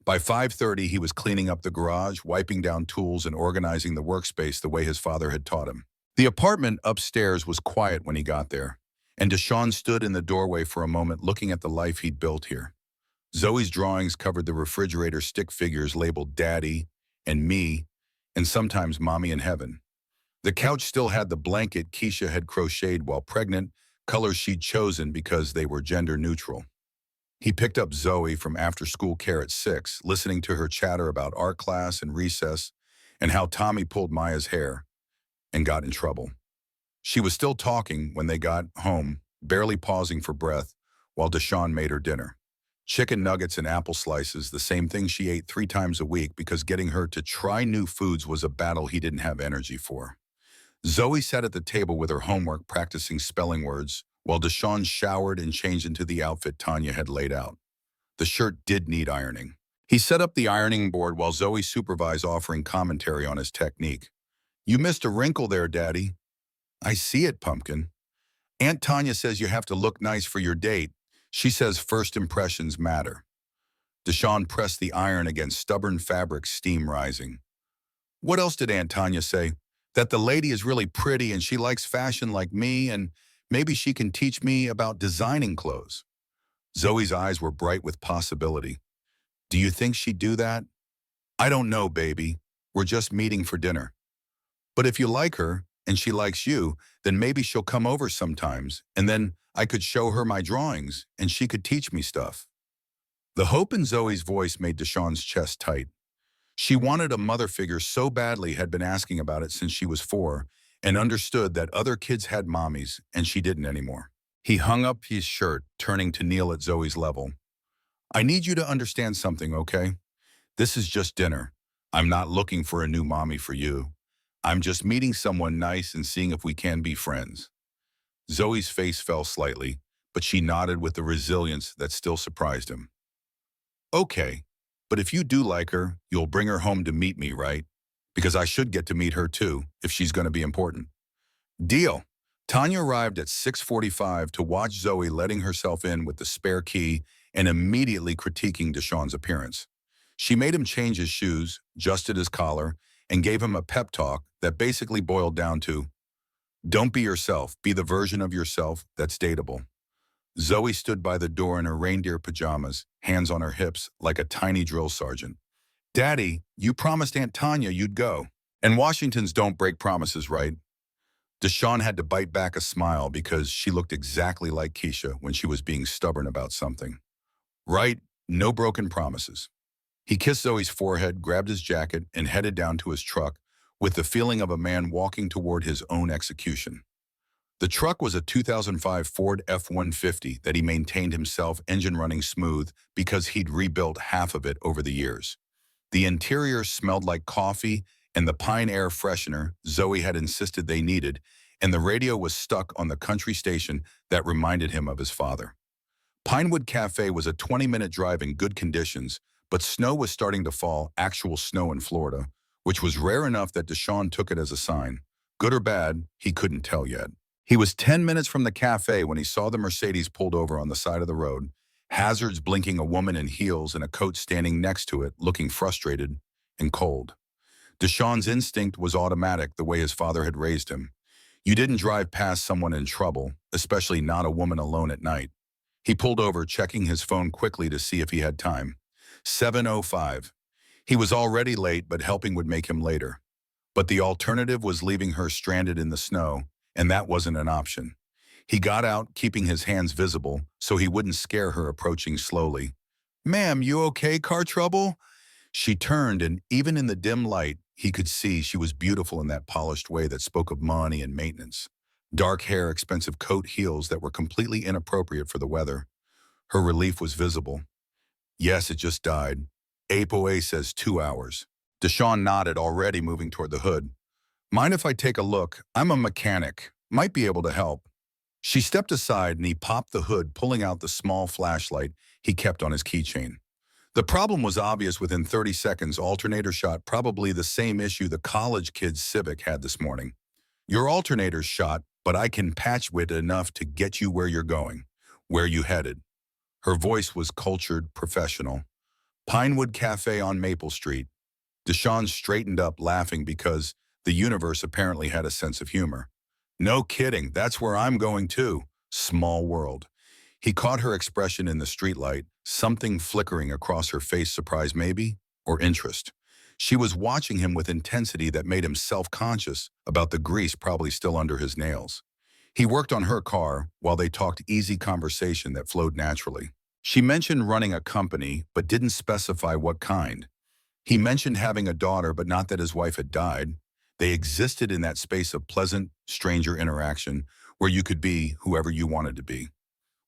By 5:30, he was cleaning up the garage, wiping down tools, and organizing the workspace the way his father had taught him. The apartment upstairs was quiet when he got there, and Deshaun stood in the doorway for a moment looking at the life he'd built here. Zoe's drawings covered the refrigerator, stick figures labeled Daddy and Me, and sometimes Mommy in Heaven. The couch still had the blanket Keisha had crocheted while pregnant, colors she'd chosen because they were gender neutral. He picked up Zoe from after-school care at 6, listening to her chatter about art class and recess, and how Tommy pulled Maya's hair and got in trouble. She was still talking when they got home, barely pausing for breath, while Deshawn made her dinner. Chicken nuggets and apple slices, the same thing she ate 3 times a week because getting her to try new foods was a battle he didn't have energy for. Zoe sat at the table with her homework practicing spelling words, while Deshawn showered and changed into the outfit Tanya had laid out. The shirt did need ironing. He set up the ironing board while Zoe supervised, offering commentary on his technique. "You missed a wrinkle there, Daddy." "I see it, Pumpkin." "Aunt Tanya says you have to look nice for your date. She says first impressions matter." Deshawn pressed the iron against stubborn fabric, steam rising. "What else did Aunt Tanya say? That the lady is really pretty and she likes fashion like me, and maybe she can teach me about designing clothes." Zoe's eyes were bright with possibility. "Do you think she'd do that?" "I don't know, baby. We're just meeting for dinner. But if you like her, and she likes you, then maybe she'll come over sometimes, and then I could show her my drawings, and she could teach me stuff." The hope in Zoe's voice made Deshawn's chest tight. She wanted a mother figure so badly, had been asking about it since she was 4, and understood that other kids had mommies, and she didn't anymore. He hung up his shirt, turning to kneel at Zoe's level. "I need you to understand something, okay? This is just dinner. I'm not looking for a new mommy for you. I'm just meeting someone nice and seeing if we can be friends." Zoe's face fell slightly, but she nodded with the resilience that still surprised him. "Okay, but if you do like her, you'll bring her home to meet me, right? Because I should get to meet her too, if she's going to be important." "Deal." Tanya arrived at 6:45 to watch Zoe letting herself in with the spare key and immediately critiquing Deshawn's appearance. She made him change his shoes, adjusted his collar, and gave him a pep talk that basically boiled down to, "Don't be yourself, be the version of yourself that's dateable." Zoe stood by the door in her reindeer pajamas, hands on her hips, like a tiny drill sergeant. "Daddy, you promised Aunt Tanya you'd go. And Washingtons don't break promises, right?" Deshawn had to bite back a smile because she looked exactly like Keisha when she was being stubborn about something. "Right, no broken promises." He kissed Zoe's forehead, grabbed his jacket, and headed down to his truck with the feeling of a man walking toward his own execution. The truck was a 2005 Ford F-150 that he maintained himself, engine running smooth because he'd rebuilt half of it over the years. The interior smelled like coffee and the pine air freshener Zoe had insisted they needed, and the radio was stuck on the country station that reminded him of his father. Pinewood Cafe was a 20-minute drive in good conditions, but snow was starting to fall, actual snow in Florida, which was rare enough that Deshawn took it as a sign. Good or bad, he couldn't tell yet. He was 10 minutes from the cafe when he saw the Mercedes pulled over on the side of the road, hazards blinking, a woman in heels and a coat standing next to it, looking frustrated and cold. Deshawn's instinct was automatic, the way his father had raised him. You didn't drive past someone in trouble, especially not a woman alone at night. He pulled over, checking his phone quickly to see if he had time. 7:05. He was already late, but helping would make him later. But the alternative was leaving her stranded in the snow, and that wasn't an option. He got out, keeping his hands visible, so he wouldn't scare her, approaching slowly. "Ma'am, you okay? Car trouble?" She turned, and even in the dim light, he could see she was beautiful in that polished way that spoke of money and maintenance. Dark hair, expensive coat, heels that were completely inappropriate for the weather. Her relief was visible. "Yes, it just died. APOA says 2 hours." Deshawn nodded, already moving toward the hood. "Mind if I take a look? I'm a mechanic. Might be able to help." She stepped aside and he popped the hood, pulling out the small flashlight he kept on his keychain. The problem was obvious within 30 seconds. Alternator shot, probably the same issue the college kid's Civic had this morning. "Your alternator's shot, but I can patch it enough to get you where you're going. Where you headed?" Her voice was cultured, professional. "Pinewood Cafe on Maple Street." Deshawn straightened up, laughing because the universe apparently had a sense of humor. "No kidding, that's where I'm going too. Small world." He caught her expression in the streetlight, something flickering across her face, surprise maybe, or interest. She was watching him with intensity that made him self-conscious about the grease probably still under his nails. He worked on her car while they talked, easy conversation that flowed naturally. She mentioned running a company, but didn't specify what kind. He mentioned having a daughter, but not that his wife had died. They existed in that space of pleasant stranger interaction where you could be whoever you wanted to be.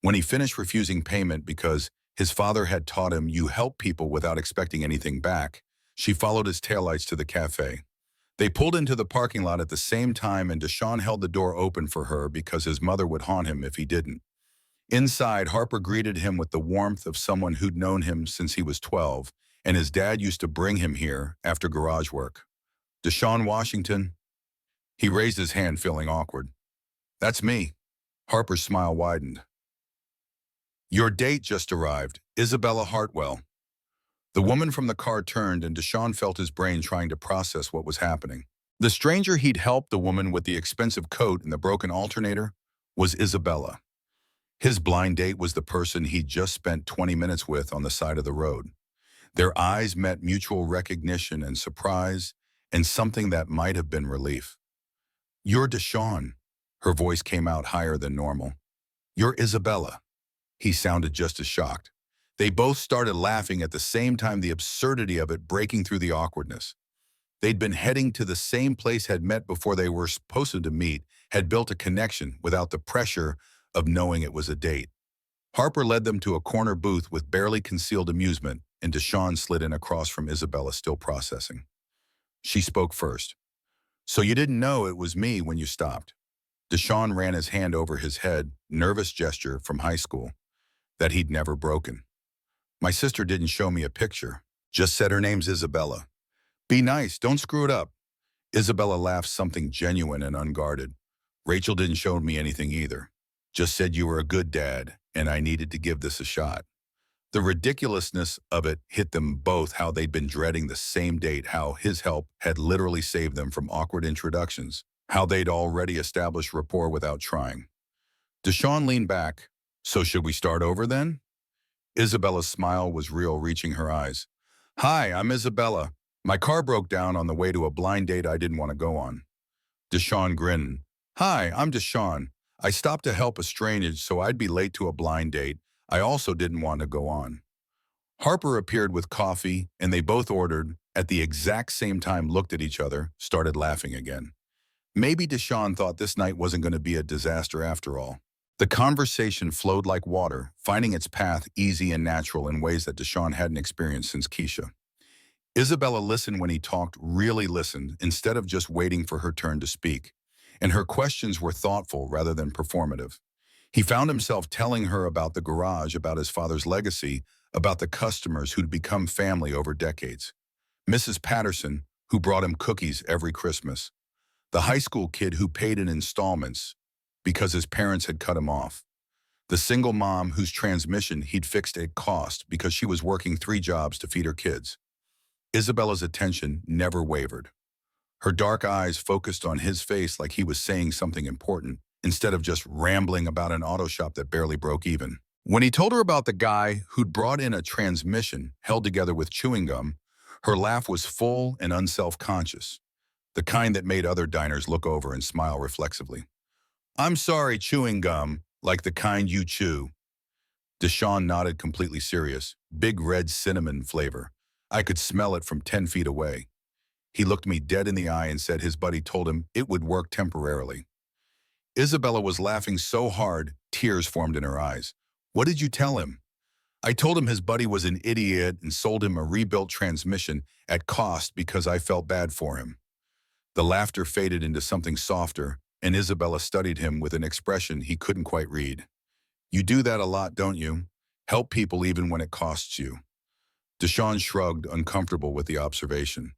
When he finished refusing payment because his father had taught him you help people without expecting anything back, she followed his taillights to the cafe. They pulled into the parking lot at the same time, and Deshaun held the door open for her because his mother would haunt him if he didn't. Inside, Harper greeted him with the warmth of someone who'd known him since he was 12, and his dad used to bring him here after garage work. Deshaun Washington? He raised his hand, feeling awkward. That's me. Harper's smile widened. Your date just arrived, Isabella Hartwell. The woman from the car turned, and Deshaun felt his brain trying to process what was happening. The stranger he'd helped, the woman with the expensive coat and the broken alternator, was Isabella. His blind date was the person he'd just spent 20 minutes with on the side of the road. Their eyes met mutual recognition and surprise, and something that might have been relief. You're Deshaun. Her voice came out higher than normal. You're Isabella. He sounded just as shocked. They both started laughing at the same time, the absurdity of it breaking through the awkwardness. They'd been heading to the same place, had met before they were supposed to meet, had built a connection without the pressure of knowing it was a date. Harper led them to a corner booth with barely concealed amusement, and Deshaun slid in across from Isabella, still processing. She spoke first. So you didn't know it was me when you stopped? Deshaun ran his hand over his head, nervous gesture from high school that he'd never broken. My sister didn't show me a picture, just said her name's Isabella. Be nice, don't screw it up. Isabella laughed, something genuine and unguarded. Rachel didn't show me anything either. Just said you were a good dad, and I needed to give this a shot. The ridiculousness of it hit them both, how they'd been dreading the same date, how his help had literally saved them from awkward introductions, how they'd already established rapport without trying. Deshaun leaned back. So should we start over then? Isabella's smile was real, reaching her eyes. Hi, I'm Isabella. My car broke down on the way to a blind date I didn't want to go on. Deshaun grinned. Hi, I'm Deshaun. I stopped to help a stranger so I'd be late to a blind date I also didn't want to go on. Harper appeared with coffee, and they both ordered, at the exact same time, looked at each other, started laughing again. Maybe Deshaun thought this night wasn't going to be a disaster after all. The conversation flowed like water, finding its path easy and natural in ways that Deshaun hadn't experienced since Keisha. Isabella listened when he talked, really listened, instead of just waiting for her turn to speak. And her questions were thoughtful rather than performative. He found himself telling her about the garage, about his father's legacy, about the customers who'd become family over decades. Mrs. Patterson, who brought him cookies every Christmas. The high school kid who paid in installments because his parents had cut him off. The single mom whose transmission he'd fixed at cost because she was working 3 jobs to feed her kids. Isabella's attention never wavered. Her dark eyes focused on his face like he was saying something important, instead of just rambling about an auto shop that barely broke even. When he told her about the guy who'd brought in a transmission held together with chewing gum, her laugh was full and unself-conscious, the kind that made other diners look over and smile reflexively. I'm sorry, chewing gum, like the kind you chew. Deshaun nodded, completely serious. Big red cinnamon flavor. I could smell it from 10 feet away. He looked me dead in the eye and said his buddy told him it would work temporarily. Isabella was laughing so hard, tears formed in her eyes. What did you tell him? I told him his buddy was an idiot and sold him a rebuilt transmission at cost because I felt bad for him. The laughter faded into something softer, and Isabella studied him with an expression he couldn't quite read. You do that a lot, don't you? Help people even when it costs you. Deshaun shrugged, uncomfortable with the observation.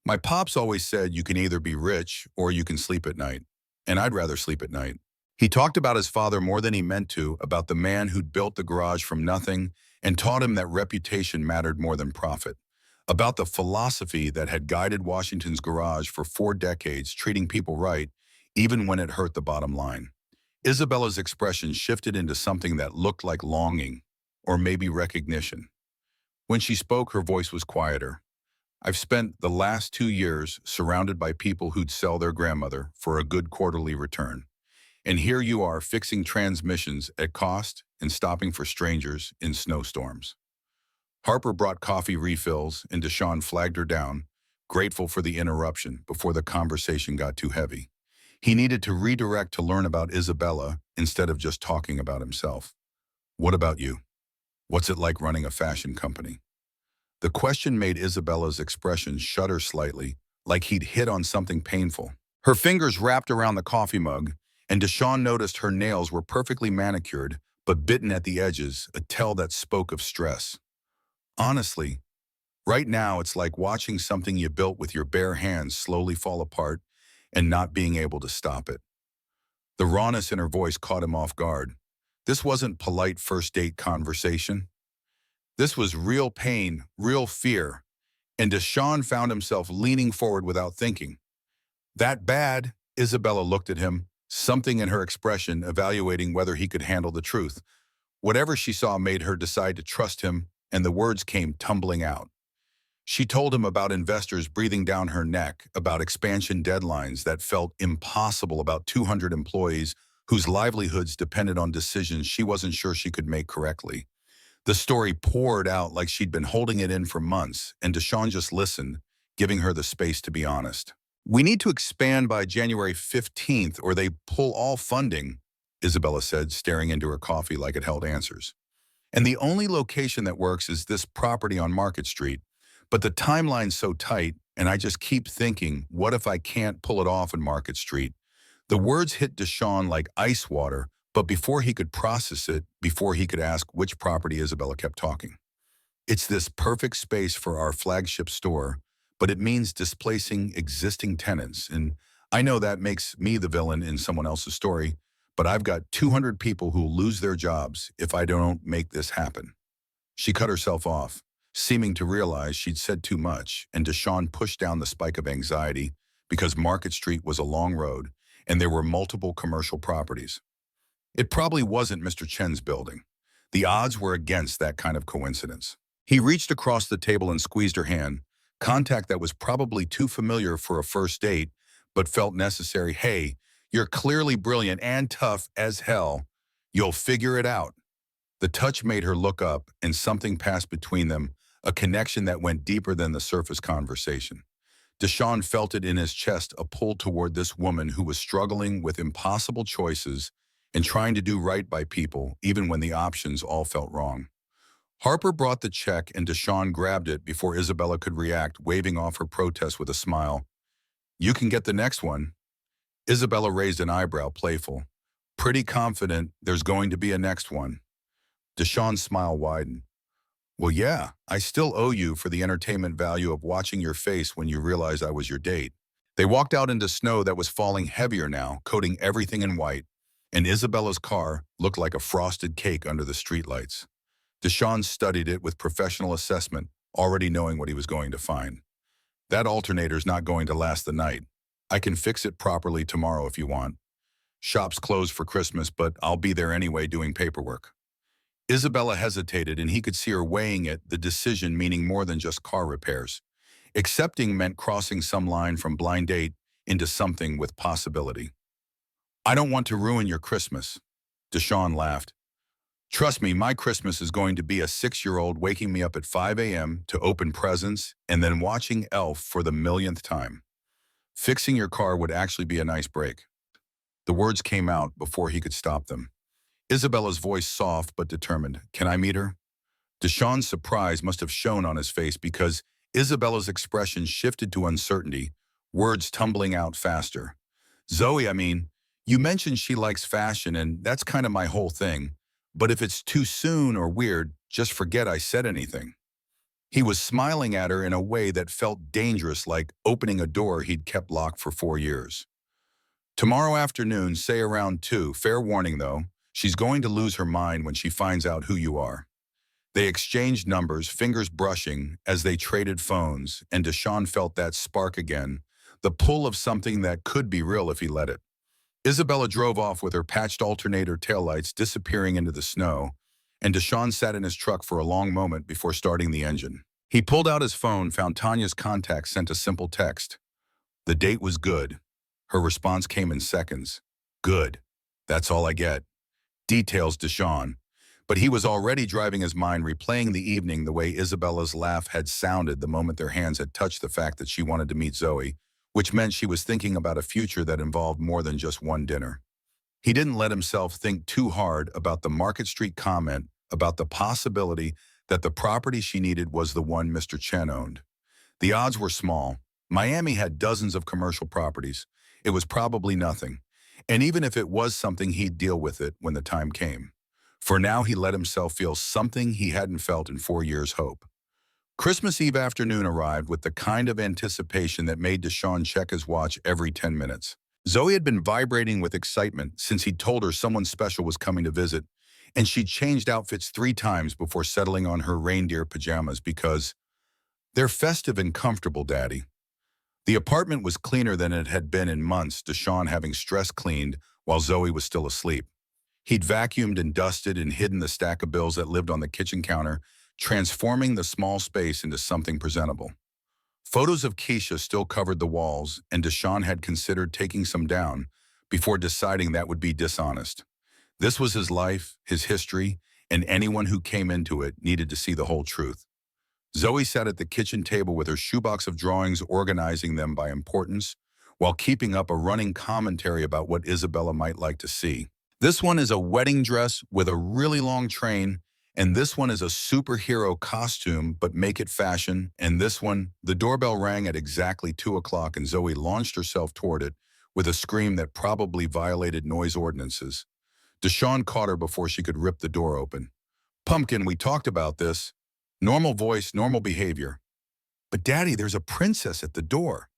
My pops always said you can either be rich or you can sleep at night, and I'd rather sleep at night. He talked about his father more than he meant to, about the man who'd built the garage from nothing and taught him that reputation mattered more than profit, about the philosophy that had guided Washington's garage for 4 decades, treating people right, even when it hurt the bottom line. Isabella's expression shifted into something that looked like longing, or maybe recognition. When she spoke, her voice was quieter. I've spent the last 2 years surrounded by people who'd sell their grandmother for a good quarterly return. And here you are fixing transmissions at cost and stopping for strangers in snowstorms. Harper brought coffee refills, and Deshawn flagged her down, grateful for the interruption before the conversation got too heavy. He needed to redirect to learn about Isabella instead of just talking about himself. What about you? What's it like running a fashion company? The question made Isabella's expression shudder slightly, like he'd hit on something painful. Her fingers wrapped around the coffee mug, and Deshawn noticed her nails were perfectly manicured, but bitten at the edges, a tell that spoke of stress. Honestly, right now it's like watching something you built with your bare hands slowly fall apart and not being able to stop it. The rawness in her voice caught him off guard. This wasn't polite first date conversation. This was real pain, real fear, and Deshawn found himself leaning forward without thinking. That bad? Isabella looked at him, something in her expression evaluating whether he could handle the truth. Whatever she saw made her decide to trust him, and the words came tumbling out. She told him about investors breathing down her neck, about expansion deadlines that felt impossible, about 200 employees whose livelihoods depended on decisions she wasn't sure she could make correctly. The story poured out like she'd been holding it in for months, and Deshawn just listened, giving her the space to be honest. We need to expand by January 15th or they pull all funding, Isabella said, staring into her coffee like it held answers. And the only location that works is this property on Market Street. But the timeline's so tight, and I just keep thinking, what if I can't pull it off in Market Street? The words hit Deshawn like ice water, but before he could process it, before he could ask which property, Isabella kept talking. It's this perfect space for our flagship store, but it means displacing existing tenants. And I know that makes me the villain in someone else's story, but I've got 200 people who will lose their jobs if I don't make this happen. She cut herself off, seeming to realize she'd said too much, and Deshawn pushed down the spike of anxiety because Market Street was a long road and there were multiple commercial properties. It probably wasn't Mr. Chen's building. The odds were against that kind of coincidence. He reached across the table and squeezed her hand, contact that was probably too familiar for a first date, but felt necessary. Hey, you're clearly brilliant and tough as hell. You'll figure it out. The touch made her look up, and something passed between them, a connection that went deeper than the surface conversation. Deshawn felt it in his chest, a pull toward this woman who was struggling with impossible choices and trying to do right by people, even when the options all felt wrong. Harper brought the check, and Deshawn grabbed it before Isabella could react, waving off her protest with a smile. You can get the next one. Isabella raised an eyebrow, playful. Pretty confident there's going to be a next one. Deshawn's smile widened. Well, yeah, I still owe you for the entertainment value of watching your face when you realized I was your date. They walked out into snow that was falling heavier now, coating everything in white, and Isabella's car looked like a frosted cake under the streetlights. Deshawn studied it with professional assessment, already knowing what he was going to find. That alternator's not going to last the night. I can fix it properly tomorrow if you want. Shop's closed for Christmas, but I'll be there anyway doing paperwork. Isabella hesitated, and he could see her weighing it, the decision meaning more than just car repairs. Accepting meant crossing some line from blind date into something with possibility. I don't want to ruin your Christmas. Deshawn laughed. Trust me, my Christmas is going to be a 6-year-old waking me up at 5 a.m. to open presents and then watching Elf for the millionth time. Fixing your car would actually be a nice break. The words came out before he could stop them. Isabella's voice soft but determined. Can I meet her? Deshawn's surprise must have shown on his face because Isabella's expression shifted to uncertainty, words tumbling out faster. Zoe, you mentioned she likes fashion, and that's kind of my whole thing. But if it's too soon or weird, just forget I said anything. He was smiling at her in a way that felt dangerous, like opening a door he'd kept locked for 4 years. Tomorrow afternoon, say around 2, fair warning though, she's going to lose her mind when she finds out who you are. They exchanged numbers, fingers brushing, as they traded phones, and Deshawn felt that spark again, the pull of something that could be real if he let it. Isabella drove off with her patched alternator taillights disappearing into the snow, and Deshawn sat in his truck for a long moment before starting the engine. He pulled out his phone, found Tanya's contact, sent a simple text. The date was good. Her response came in seconds. Good. That's all I get. Details, Deshawn. But he was already driving his mind, replaying the evening the way Isabella's laugh had sounded the moment their hands had touched the fact that she wanted to meet Zoe, which meant she was thinking about a future that involved more than just one dinner. He didn't let himself think too hard about the Market Street comment about the possibility that the property she needed was the one Mr. Chen owned. The odds were small. Miami had dozens of commercial properties. It was probably nothing. And even if it was something, he'd deal with it when the time came. For now, he let himself feel something he hadn't felt in 4 years' hope. Christmas Eve afternoon arrived with the kind of anticipation that made Deshaun check his watch every 10 minutes. Zoe had been vibrating with excitement since he'd told her someone special was coming to visit, and she'd changed outfits 3 times before settling on her reindeer pajamas because they're festive and comfortable, Daddy. The apartment was cleaner than it had been in months, Deshaun having stress cleaned while Zoe was still asleep. He'd vacuumed and dusted and hidden the stack of bills that lived on the kitchen counter, transforming the small space into something presentable. Photos of Keisha still covered the walls, and Deshaun had considered taking some down before deciding that would be dishonest. This was his life, his history, and anyone who came into it needed to see the whole truth. Zoe sat at the kitchen table with her shoebox of drawings, organizing them by importance, while keeping up a running commentary about what Isabella might like to see. This one is a wedding dress with a really long train, and this one is a superhero costume, but make it fashion, and this one, the doorbell rang at exactly 2 o'clock and Zoe launched herself toward it with a scream that probably violated noise ordinances. Deshaun caught her before she could rip the door open. Pumpkin, we talked about this. Normal voice, normal behavior. But Daddy, there's a princess at the door.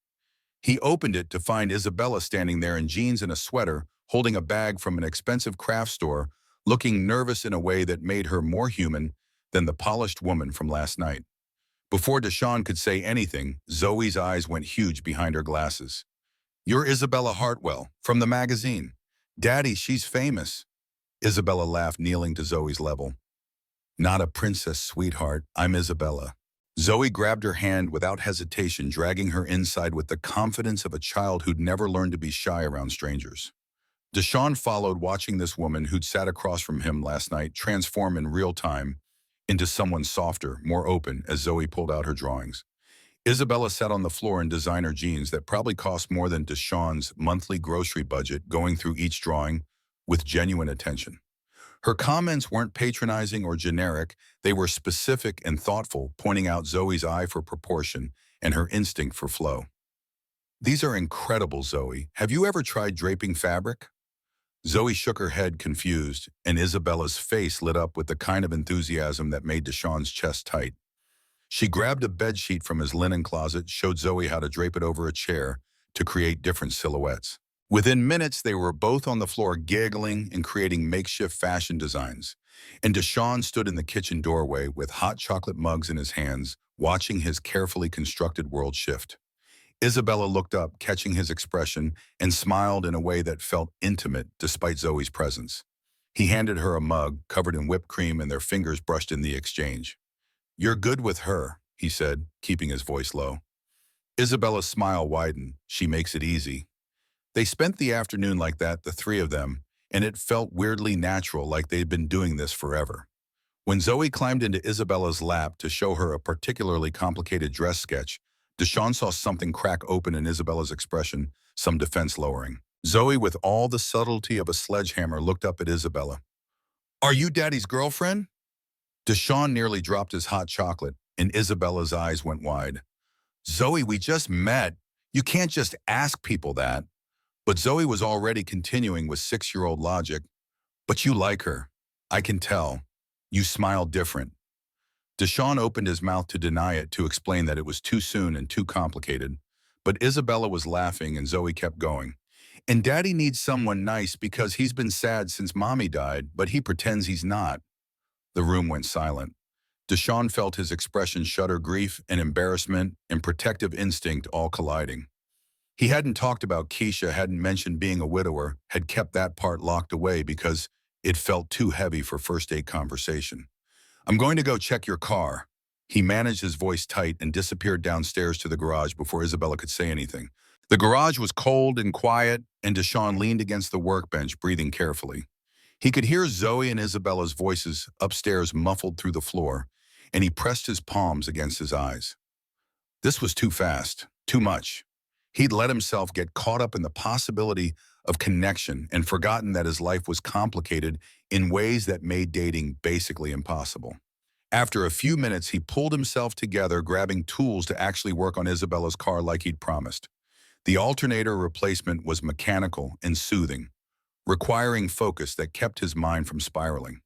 He opened it to find Isabella standing there in jeans and a sweater, holding a bag from an expensive craft store, looking nervous in a way that made her more human than the polished woman from last night. Before Deshaun could say anything, Zoe's eyes went huge behind her glasses. You're Isabella Hartwell, from the magazine. Daddy, she's famous. Isabella laughed, kneeling to Zoe's level. Not a princess, sweetheart. I'm Isabella. Zoe grabbed her hand without hesitation, dragging her inside with the confidence of a child who'd never learned to be shy around strangers. Deshaun followed, watching this woman who'd sat across from him last night transform in real time into someone softer, more open, as Zoe pulled out her drawings. Isabella sat on the floor in designer jeans that probably cost more than Deshaun's monthly grocery budget, going through each drawing with genuine attention. Her comments weren't patronizing or generic, they were specific and thoughtful, pointing out Zoe's eye for proportion and her instinct for flow. These are incredible, Zoe. Have you ever tried draping fabric? Zoe shook her head, confused, and Isabella's face lit up with the kind of enthusiasm that made Deshaun's chest tight. She grabbed a bedsheet from his linen closet, showed Zoe how to drape it over a chair to create different silhouettes. Within minutes, they were both on the floor giggling and creating makeshift fashion designs. And Deshaun stood in the kitchen doorway with hot chocolate mugs in his hands, watching his carefully constructed world shift. Isabella looked up, catching his expression, and smiled in a way that felt intimate despite Zoe's presence. He handed her a mug covered in whipped cream, and their fingers brushed in the exchange. You're good with her, he said, keeping his voice low. Isabella's smile widened. She makes it easy. They spent the afternoon like that, the three of them, and it felt weirdly natural, like they'd been doing this forever. When Zoe climbed into Isabella's lap to show her a particularly complicated dress sketch, Deshaun saw something crack open in Isabella's expression, some defense lowering. Zoe, with all the subtlety of a sledgehammer, looked up at Isabella. Are you Daddy's girlfriend? Deshaun nearly dropped his hot chocolate, and Isabella's eyes went wide. Zoe, we just met. You can't just ask people that. But Zoe was already continuing with 6-year-old logic. But you like her. I can tell. You smile different. Deshaun opened his mouth to deny it, to explain that it was too soon and too complicated. But Isabella was laughing and Zoe kept going. And Daddy needs someone nice because he's been sad since Mommy died, but he pretends he's not. The room went silent. Deshaun felt his expression shudder, grief and embarrassment and protective instinct all colliding. He hadn't talked about Keisha, hadn't mentioned being a widower, had kept that part locked away because it felt too heavy for first-date conversation. I'm going to go check your car. He managed his voice tight and disappeared downstairs to the garage before Isabella could say anything. The garage was cold and quiet, and Deshaun leaned against the workbench, breathing carefully. He could hear Zoe and Isabella's voices upstairs muffled through the floor, and he pressed his palms against his eyes. This was too fast, too much. He'd let himself get caught up in the possibility of connection and forgotten that his life was complicated in ways that made dating basically impossible. After a few minutes, he pulled himself together, grabbing tools to actually work on Isabella's car like he'd promised. The alternator replacement was mechanical and soothing, requiring focus that kept his mind from spiraling.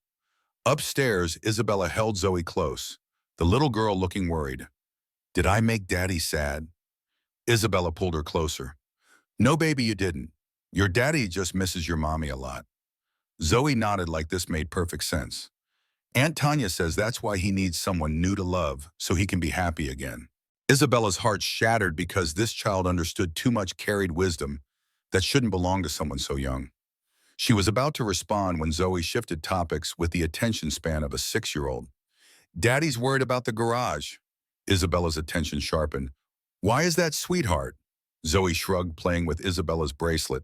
Upstairs, Isabella held Zoe close, the little girl looking worried. "Did I make Daddy sad?" Isabella pulled her closer. "No, baby, you didn't. Your daddy just misses your mommy a lot." Zoe nodded like this made perfect sense. "Aunt Tanya says that's why he needs someone new to love, so he can be happy again." Isabella's heart shattered because this child understood too much carried wisdom that shouldn't belong to someone so young. She was about to respond when Zoe shifted topics with the attention span of a 6-year-old. "Daddy's worried about the garage." Isabella's attention sharpened. "Why is that, sweetheart?" Zoe shrugged, playing with Isabella's bracelet.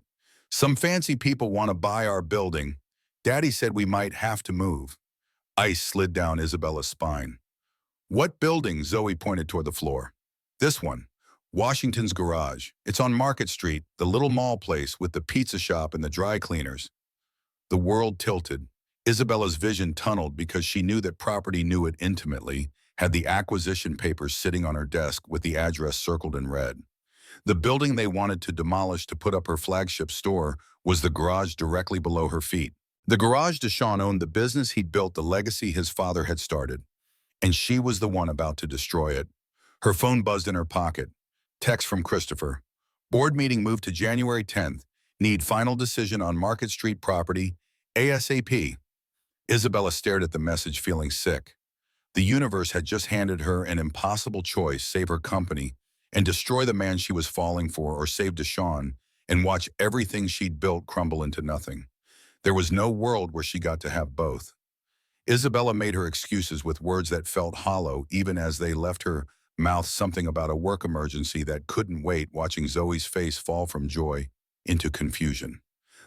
"Some fancy people want to buy our building. Daddy said we might have to move." Ice slid down Isabella's spine. "What building?" Zoe pointed toward the floor. "This one. Washington's garage. It's on Market Street, the little mall place with the pizza shop and the dry cleaners." The world tilted. Isabella's vision tunneled because she knew that property knew it intimately, had the acquisition papers sitting on her desk with the address circled in red. The building they wanted to demolish to put up her flagship store was the garage directly below her feet. The garage Deshawn owned the business he'd built, the legacy his father had started, and she was the one about to destroy it. Her phone buzzed in her pocket. Text from Christopher. "Board meeting moved to January 10th. Need final decision on Market Street property, ASAP." Isabella stared at the message, feeling sick. The universe had just handed her an impossible choice: save her company and destroy the man she was falling for, or save Deshawn and watch everything she'd built crumble into nothing. There was no world where she got to have both. Isabella made her excuses with words that felt hollow, even as they left her mouth something about a work emergency that couldn't wait, watching Zoe's face fall from joy into confusion.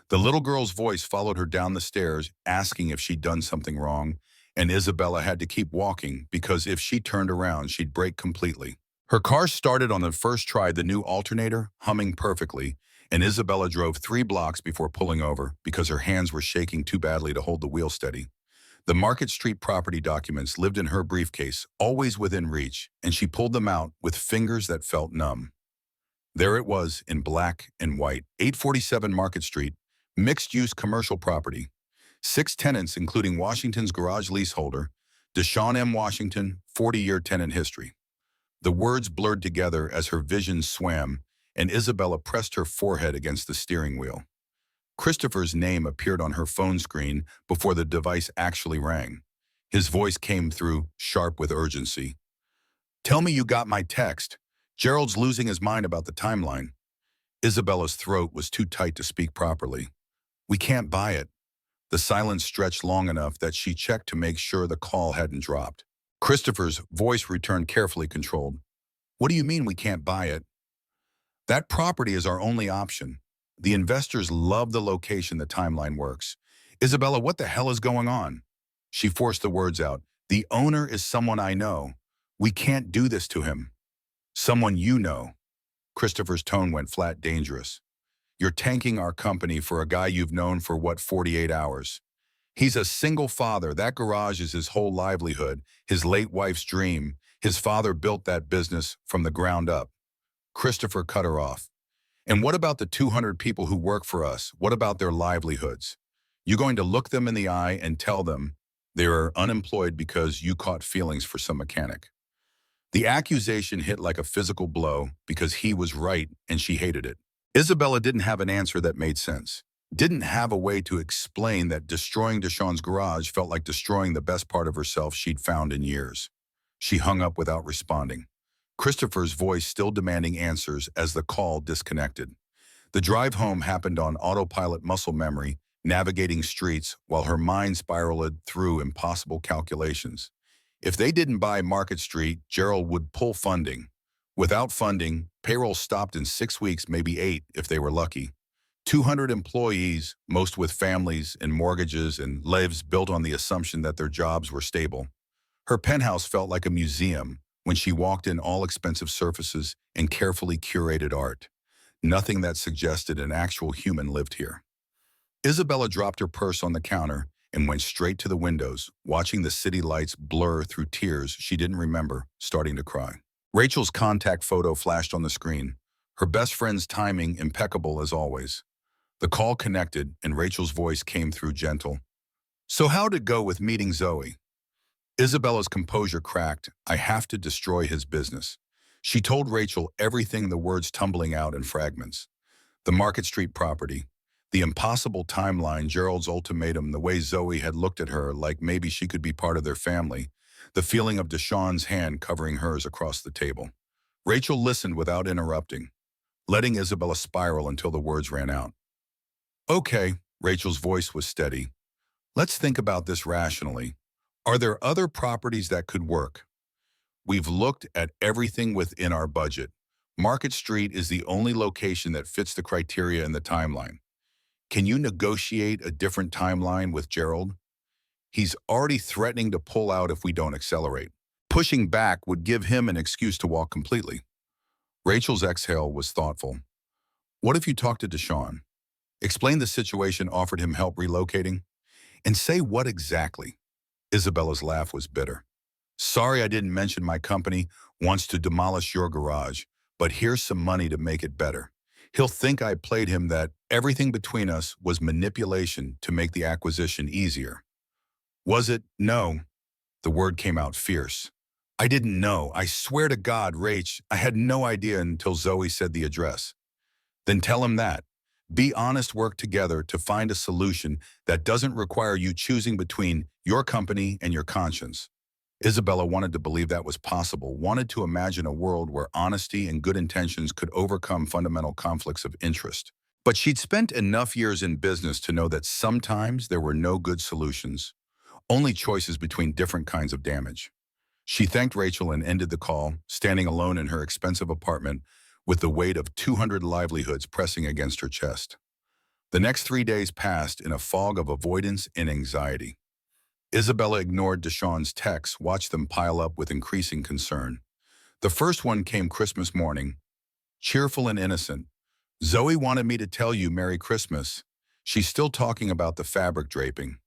The little girl's voice followed her down the stairs, asking if she'd done something wrong, and Isabella had to keep walking because if she turned around, she'd break completely. Her car started on the first try, the new alternator humming perfectly, and Isabella drove 3 blocks before pulling over because her hands were shaking too badly to hold the wheel steady. The Market Street property documents lived in her briefcase, always within reach, and she pulled them out with fingers that felt numb. There it was, in black and white: 847 Market Street, mixed-use commercial property. 6 tenants, including Washington's garage leaseholder, Deshawn M. Washington, 40-year tenant history. The words blurred together as her vision swam, and Isabella pressed her forehead against the steering wheel. Christopher's name appeared on her phone screen before the device actually rang. His voice came through, sharp with urgency. "Tell me you got my text. Gerald's losing his mind about the timeline." Isabella's throat was too tight to speak properly. "We can't buy it." The silence stretched long enough that she checked to make sure the call hadn't dropped. Christopher's voice returned, carefully controlled. "What do you mean we can't buy it?" "That property is our only option. The investors love the location the timeline works." "Isabella, what the hell is going on?" She forced the words out. "The owner is someone I know. We can't do this to him." "Someone you know." Christopher's tone went flat, dangerous. "You're tanking our company for a guy you've known for, what, 48 hours? He's a single father. That garage is his whole livelihood, his late wife's dream. His father built that business from the ground up." Christopher cut her off. "And what about the 200 people who work for us? What about their livelihoods? You going to look them in the eye and tell them they are unemployed because you caught feelings for some mechanic?" The accusation hit like a physical blow because he was right and she hated it. Isabella didn't have an answer that made sense. Didn't have a way to explain that destroying Deshawn's garage felt like destroying the best part of herself she'd found in years. She hung up without responding, Christopher's voice still demanding answers as the call disconnected. The drive home happened on autopilot muscle memory, navigating streets while her mind spiraled through impossible calculations. If they didn't buy Market Street, Gerald would pull funding. Without funding, payroll stopped in 6 weeks, maybe 8 if they were lucky. 200 employees, most with families and mortgages and lives built on the assumption that their jobs were stable. Her penthouse felt like a museum when she walked in, all expensive surfaces and carefully curated art. Nothing that suggested an actual human lived here. Isabella dropped her purse on the counter and went straight to the windows, watching the city lights blur through tears she didn't remember, starting to cry. Rachel's contact photo flashed on the screen, her best friend's timing impeccable as always. The call connected and Rachel's voice came through gentle. "So how'd it go with meeting Zoe?" Isabella's composure cracked. "I have to destroy his business." She told Rachel everything, the words tumbling out in fragments. The Market Street property, the impossible timeline, Gerald's ultimatum, the way Zoe had looked at her like maybe she could be part of their family, the feeling of Deshawn's hand covering hers across the table. Rachel listened without interrupting, letting Isabella spiral until the words ran out. "Okay," Rachel's voice was steady. "Let's think about this rationally. Are there other properties that could work? We've looked at everything within our budget. Market Street is the only location that fits the criteria in the timeline. Can you negotiate a different timeline with Gerald? He's already threatening to pull out if we don't accelerate. Pushing back would give him an excuse to walk completely." Rachel's exhale was thoughtful. "What if you talk to Deshawn? Explain the situation, offered him help relocating? And say what exactly?" Isabella's laugh was bitter. "Sorry I didn't mention my company wants to demolish your garage, but here's some money to make it better. He'll think I played him, that everything between us was manipulation to make the acquisition easier." "Was it?" "No." The word came out fierce. "I didn't know. I swear to God, Rach, I had no idea until Zoe said the address." "Then tell him that. Be honest, work together to find a solution that doesn't require you choosing between your company and your conscience." Isabella wanted to believe that was possible, wanted to imagine a world where honesty and good intentions could overcome fundamental conflicts of interest. But she'd spent enough years in business to know that sometimes there were no good solutions, only choices between different kinds of damage. She thanked Rachel and ended the call, standing alone in her expensive apartment with the weight of 200 livelihoods pressing against her chest. The next 3 days passed in a fog of avoidance and anxiety. Isabella ignored Deshawn's texts, watched them pile up with increasing concern. The first one came Christmas morning, cheerful and innocent. "Zoe wanted me to tell you Merry Christmas. She's still talking about the fabric draping."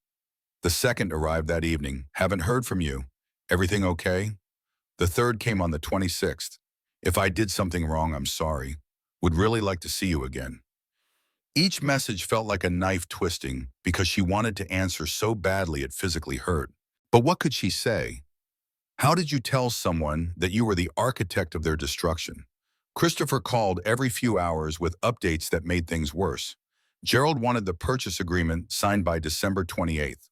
The second arrived that evening. "Haven't heard from you. Everything okay?" The third came on the 26th. "If I did something wrong, I'm sorry. Would really like to see you again." Each message felt like a knife twisting because she wanted to answer so badly it physically hurt. But what could she say? How did you tell someone that you were the architect of their destruction? Christopher called every few hours with updates that made things worse. Gerald wanted the purchase agreement signed by December 28th.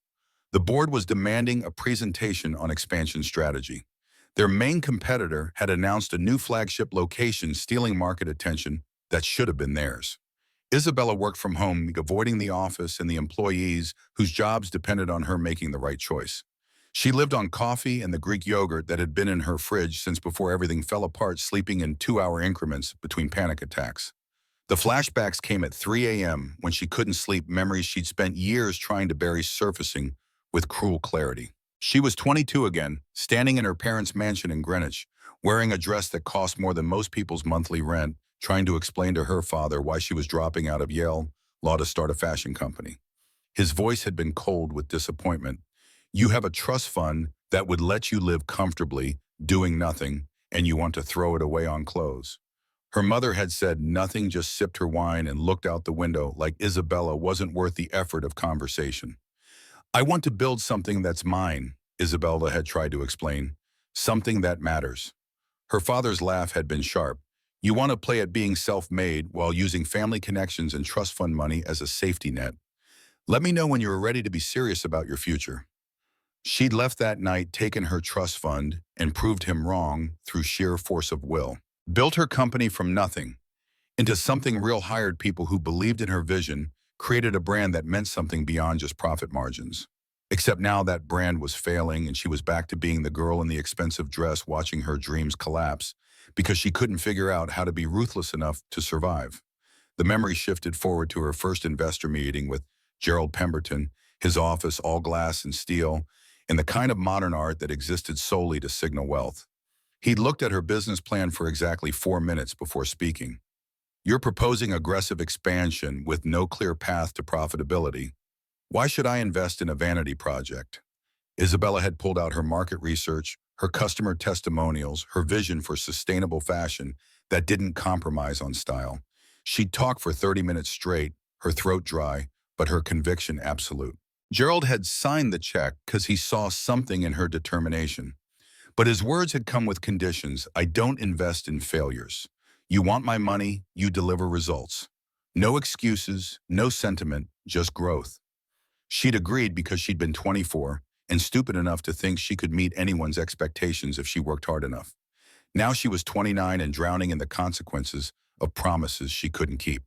The board was demanding a presentation on expansion strategy. Their main competitor had announced a new flagship location, stealing market attention that should have been theirs. Isabella worked from home, avoiding the office and the employees whose jobs depended on her making the right choice. She lived on coffee and the Greek yogurt that had been in her fridge since before everything fell apart, sleeping in 2-hour increments between panic attacks. The flashbacks came at 3 a.m. when she couldn't sleep, memories she'd spent years trying to bury surfacing with cruel clarity. She was 22 again, standing in her parents' mansion in Greenwich, wearing a dress that cost more than most people's monthly rent, trying to explain to her father why she was dropping out of Yale Law to start a fashion company. His voice had been cold with disappointment. "You have a trust fund that would let you live comfortably, doing nothing, and you want to throw it away on clothes." Her mother had said nothing, just sipped her wine and looked out the window like Isabella wasn't worth the effort of conversation. "I want to build something that's mine," Isabella had tried to explain. "Something that matters." Her father's laugh had been sharp. "You want to play at being self-made while using family connections and trust fund money as a safety net. Let me know when you're ready to be serious about your future." She'd left that night, taken her trust fund, and proved him wrong through sheer force of will. Built her company from nothing into something real, hired people who believed in her vision, created a brand that meant something beyond just profit margins. Except now that brand was failing and she was back to being the girl in the expensive dress, watching her dreams collapse because she couldn't figure out how to be ruthless enough to survive. The memory shifted forward to her first investor meeting with Gerald Pemberton, his office all glass and steel, and the kind of modern art that existed solely to signal wealth. He'd looked at her business plan for exactly 4 minutes before speaking. "You're proposing aggressive expansion with no clear path to profitability. Why should I invest in a vanity project?" Isabella had pulled out her market research, her customer testimonials, her vision for sustainable fashion that didn't compromise on style. She'd talk for 30 minutes straight, her throat dry, but her conviction absolute. Gerald had signed the check because he saw something in her determination. But his words had come with conditions. "I don't invest in failures. You want my money, you deliver results. No excuses, no sentiment, just growth." She'd agreed because she'd been 24 and stupid enough to think she could meet anyone's expectations if she worked hard enough. Now she was 29 and drowning in the consequences of promises she couldn't keep.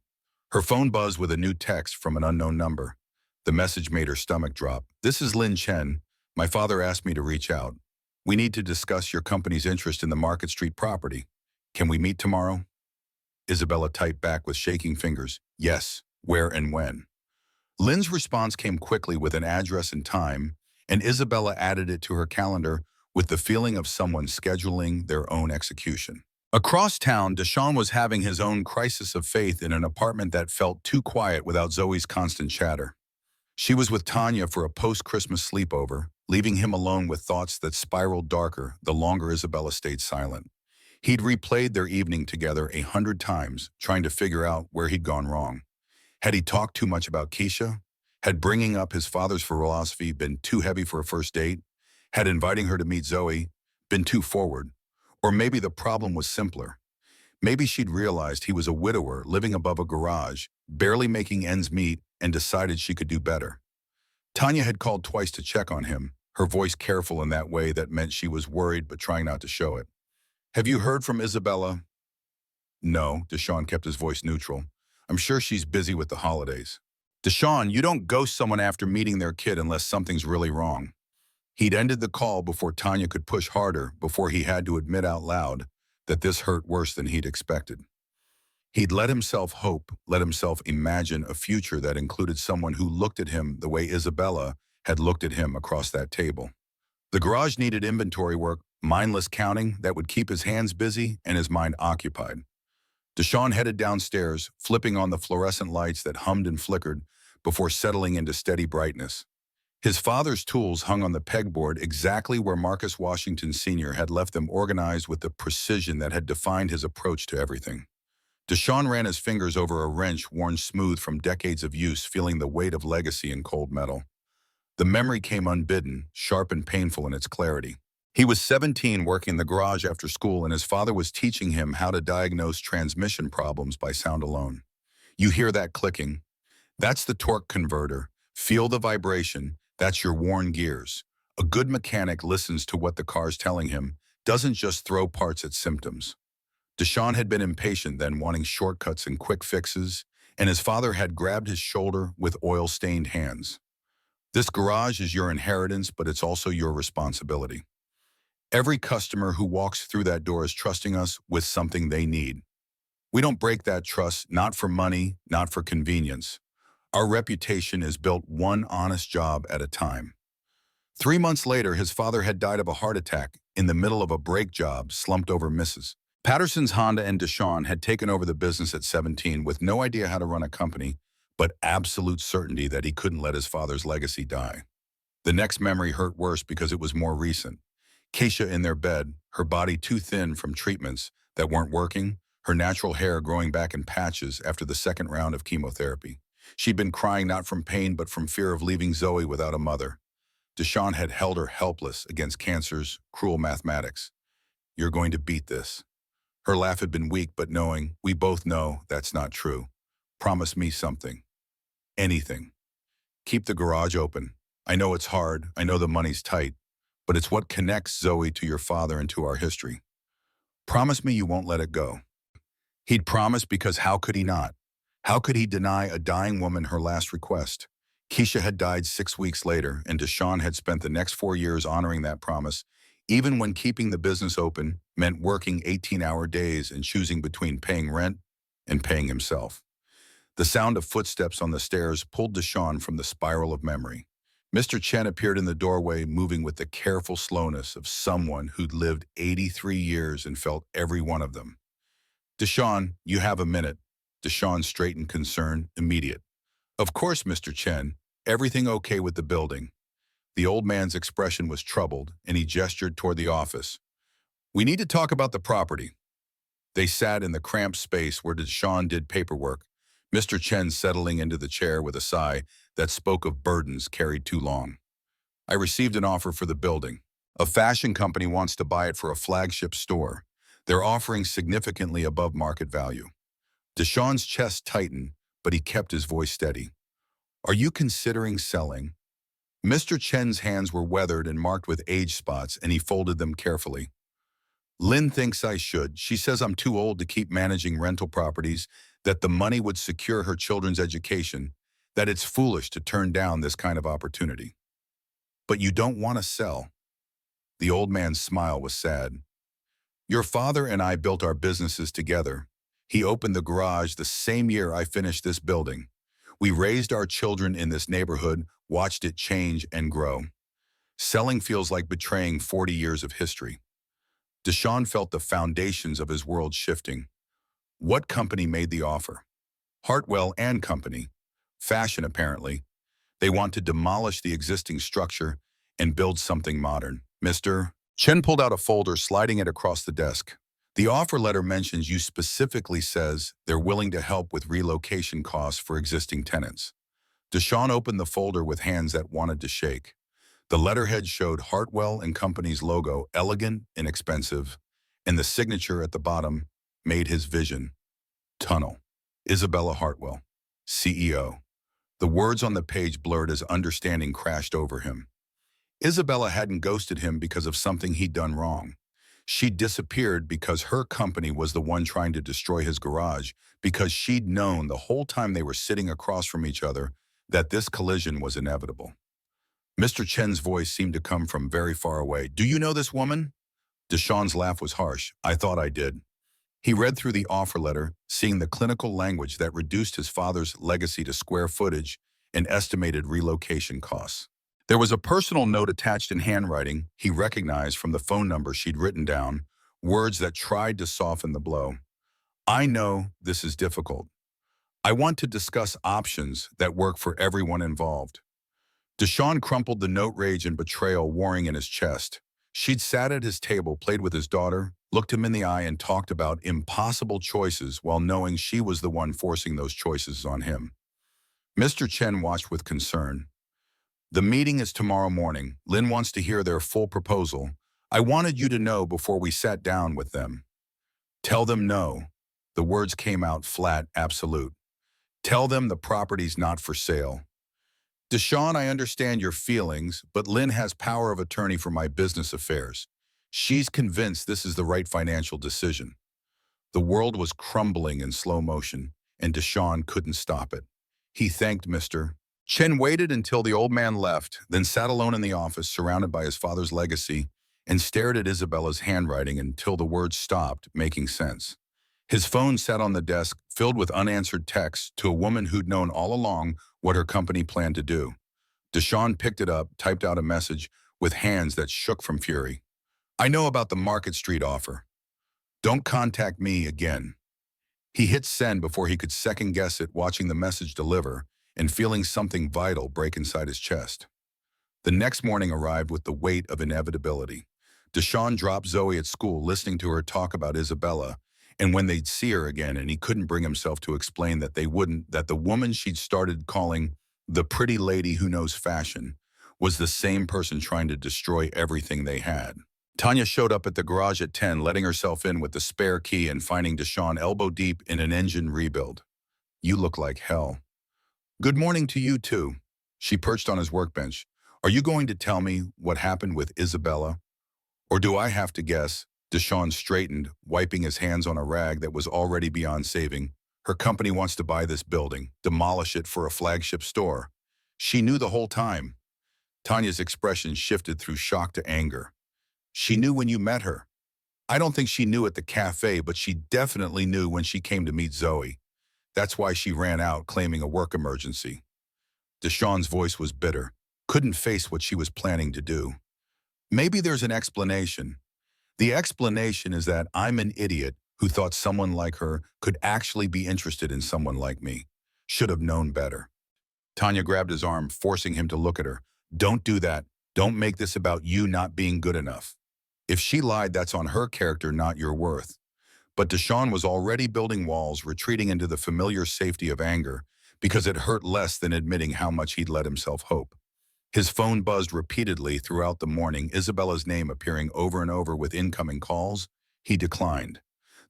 Her phone buzzed with a new text from an unknown number. The message made her stomach drop. "This is Lin Chen. My father asked me to reach out. We need to discuss your company's interest in the Market Street property. Can we meet tomorrow?" Isabella typed back with shaking fingers. "Yes, where and when?" Lynn's response came quickly with an address and time, and Isabella added it to her calendar with the feeling of someone scheduling their own execution. Across town, Deshaun was having his own crisis of faith in an apartment that felt too quiet without Zoe's constant chatter. She was with Tanya for a post-Christmas sleepover, leaving him alone with thoughts that spiraled darker the longer Isabella stayed silent. He'd replayed their evening together 100 times, trying to figure out where he'd gone wrong. Had he talked too much about Keisha? Had bringing up his father's philosophy been too heavy for a first date? Had inviting her to meet Zoe been too forward? Or maybe the problem was simpler. Maybe she'd realized he was a widower living above a garage, barely making ends meet, and decided she could do better. Tanya had called twice to check on him, her voice careful in that way that meant she was worried but trying not to show it. "Have you heard from Isabella?" "No," Deshaun kept his voice neutral. "I'm sure she's busy with the holidays." "Deshaun, you don't ghost someone after meeting their kid unless something's really wrong." He'd ended the call before Tanya could push harder, before he had to admit out loud that this hurt worse than he'd expected. He'd let himself hope, let himself imagine a future that included someone who looked at him the way Isabella had looked at him across that table. The garage needed inventory work, mindless counting that would keep his hands busy and his mind occupied. Deshaun headed downstairs, flipping on the fluorescent lights that hummed and flickered before settling into steady brightness. His father's tools hung on the pegboard exactly where Marcus Washington Sr. had left them, organized with the precision that had defined his approach to everything. Deshaun ran his fingers over a wrench worn smooth from decades of use, feeling the weight of legacy in cold metal. The memory came unbidden, sharp and painful in its clarity. He was 17 working in the garage after school, and his father was teaching him how to diagnose transmission problems by sound alone. You hear that clicking? That's the torque converter. Feel the vibration. That's your worn gears. A good mechanic listens to what the car's telling him, doesn't just throw parts at symptoms. Deshaun had been impatient then, wanting shortcuts and quick fixes, and his father had grabbed his shoulder with oil-stained hands. "This garage is your inheritance, but it's also your responsibility. Every customer who walks through that door is trusting us with something they need. We don't break that trust, not for money, not for convenience. Our reputation is built one honest job at a time." 3 months later, his father had died of a heart attack in the middle of a brake job, slumped over Mrs. Patterson's Honda, and Deshaun had taken over the business at 17 with no idea how to run a company, but absolute certainty that he couldn't let his father's legacy die. The next memory hurt worse because it was more recent. Keisha in their bed, her body too thin from treatments that weren't working, her natural hair growing back in patches after the second round of chemotherapy. She'd been crying not from pain but from fear of leaving Zoe without a mother. Deshaun had held her helpless against cancer's cruel mathematics. "You're going to beat this." Her laugh had been weak, but knowing, "We both know that's not true. Promise me something. Anything. Keep the garage open. I know it's hard. I know the money's tight. But it's what connects Zoe to your father and to our history. Promise me you won't let it go." He'd promised because how could he not? How could he deny a dying woman her last request? Keisha had died 6 weeks later, and Deshaun had spent the next 4 years honoring that promise, even when keeping the business open meant working 18-hour days and choosing between paying rent and paying himself. The sound of footsteps on the stairs pulled Deshawn from the spiral of memory. Mr. Chen appeared in the doorway, moving with the careful slowness of someone who'd lived 83 years and felt every one of them. Deshawn, you have a minute. Deshawn straightened concern, immediate. Of course, Mr. Chen. Everything okay with the building? The old man's expression was troubled, and he gestured toward the office. We need to talk about the property. They sat in the cramped space where Deshawn did paperwork, Mr. Chen settling into the chair with a sigh that spoke of burdens carried too long. I received an offer for the building. A fashion company wants to buy it for a flagship store. They're offering significantly above market value. Deshawn's chest tightened, but he kept his voice steady. Are you considering selling? Mr. Chen's hands were weathered and marked with age spots, and he folded them carefully. Lynn thinks I should. She says I'm too old to keep managing rental properties, that the money would secure her children's education, that it's foolish to turn down this kind of opportunity. But you don't want to sell. The old man's smile was sad. Your father and I built our businesses together. He opened the garage the same year I finished this building. We raised our children in this neighborhood, watched it change and grow. Selling feels like betraying 40 years of history. Deshawn felt the foundations of his world shifting. What company made the offer? Hartwell and Company. Fashion, apparently. They want to demolish the existing structure and build something modern. Mr. Chen pulled out a folder, sliding it across the desk. The offer letter mentions you specifically says they're willing to help with relocation costs for existing tenants. Deshawn opened the folder with hands that wanted to shake. The letterhead showed Hartwell and Company's logo, elegant, inexpensive, and the signature at the bottom made his vision. Tunnel. Isabella Hartwell, CEO. The words on the page blurred as understanding crashed over him. Isabella hadn't ghosted him because of something he'd done wrong. She'd disappeared because her company was the one trying to destroy his garage, because she'd known the whole time they were sitting across from each other that this collision was inevitable. Mr. Chen's voice seemed to come from very far away. Do you know this woman? Deshawn's laugh was harsh. I thought I did. He read through the offer letter, seeing the clinical language that reduced his father's legacy to square footage and estimated relocation costs. There was a personal note attached in handwriting he recognized from the phone number she'd written down, words that tried to soften the blow. I know this is difficult. I want to discuss options that work for everyone involved. Deshawn crumpled the note, rage and betrayal warring in his chest. She'd sat at his table, played with his daughter, looked him in the eye and talked about impossible choices while knowing she was the one forcing those choices on him. Mr. Chen watched with concern. The meeting is tomorrow morning. Lynn wants to hear their full proposal. I wanted you to know before we sat down with them. Tell them no. The words came out flat, absolute. Tell them the property's not for sale. Deshawn, I understand your feelings, but Lynn has power of attorney for my business affairs. She's convinced this is the right financial decision. The world was crumbling in slow motion, and Deshawn couldn't stop it. He thanked Mr. Chen, waited until the old man left, then sat alone in the office, surrounded by his father's legacy, and stared at Isabella's handwriting until the words stopped making sense. His phone sat on the desk, filled with unanswered texts to a woman who'd known all along what her company planned to do. Deshawn picked it up, typed out a message with hands that shook from fury. I know about the Market Street offer. Don't contact me again. He hit send before he could second-guess it, watching the message deliver and feeling something vital break inside his chest. The next morning arrived with the weight of inevitability. Deshawn dropped Zoe at school, listening to her talk about Isabella, and when they'd see her again, and he couldn't bring himself to explain that they wouldn't, that the woman she'd started calling the pretty lady who knows fashion was the same person trying to destroy everything they had. Tanya showed up at the garage at 10, letting herself in with the spare key and finding Deshawn elbow-deep in an engine rebuild. You look like hell. Good morning to you, too. She perched on his workbench. Are you going to tell me what happened with Isabella? Or do I have to guess? Deshawn straightened, wiping his hands on a rag that was already beyond saving. Her company wants to buy this building, demolish it for a flagship store. She knew the whole time. Tanya's expression shifted through shock to anger. She knew when you met her. I don't think she knew at the cafe, but she definitely knew when she came to meet Zoe. That's why she ran out claiming a work emergency. Deshawn's voice was bitter, couldn't face what she was planning to do. Maybe there's an explanation. The explanation is that I'm an idiot who thought someone like her could actually be interested in someone like me. Should have known better. Tanya grabbed his arm, forcing him to look at her. Don't do that. Don't make this about you not being good enough. If she lied, that's on her character, not your worth. But Deshawn was already building walls, retreating into the familiar safety of anger, because it hurt less than admitting how much he'd let himself hope. His phone buzzed repeatedly throughout the morning, Isabella's name appearing over and over with incoming calls. He declined.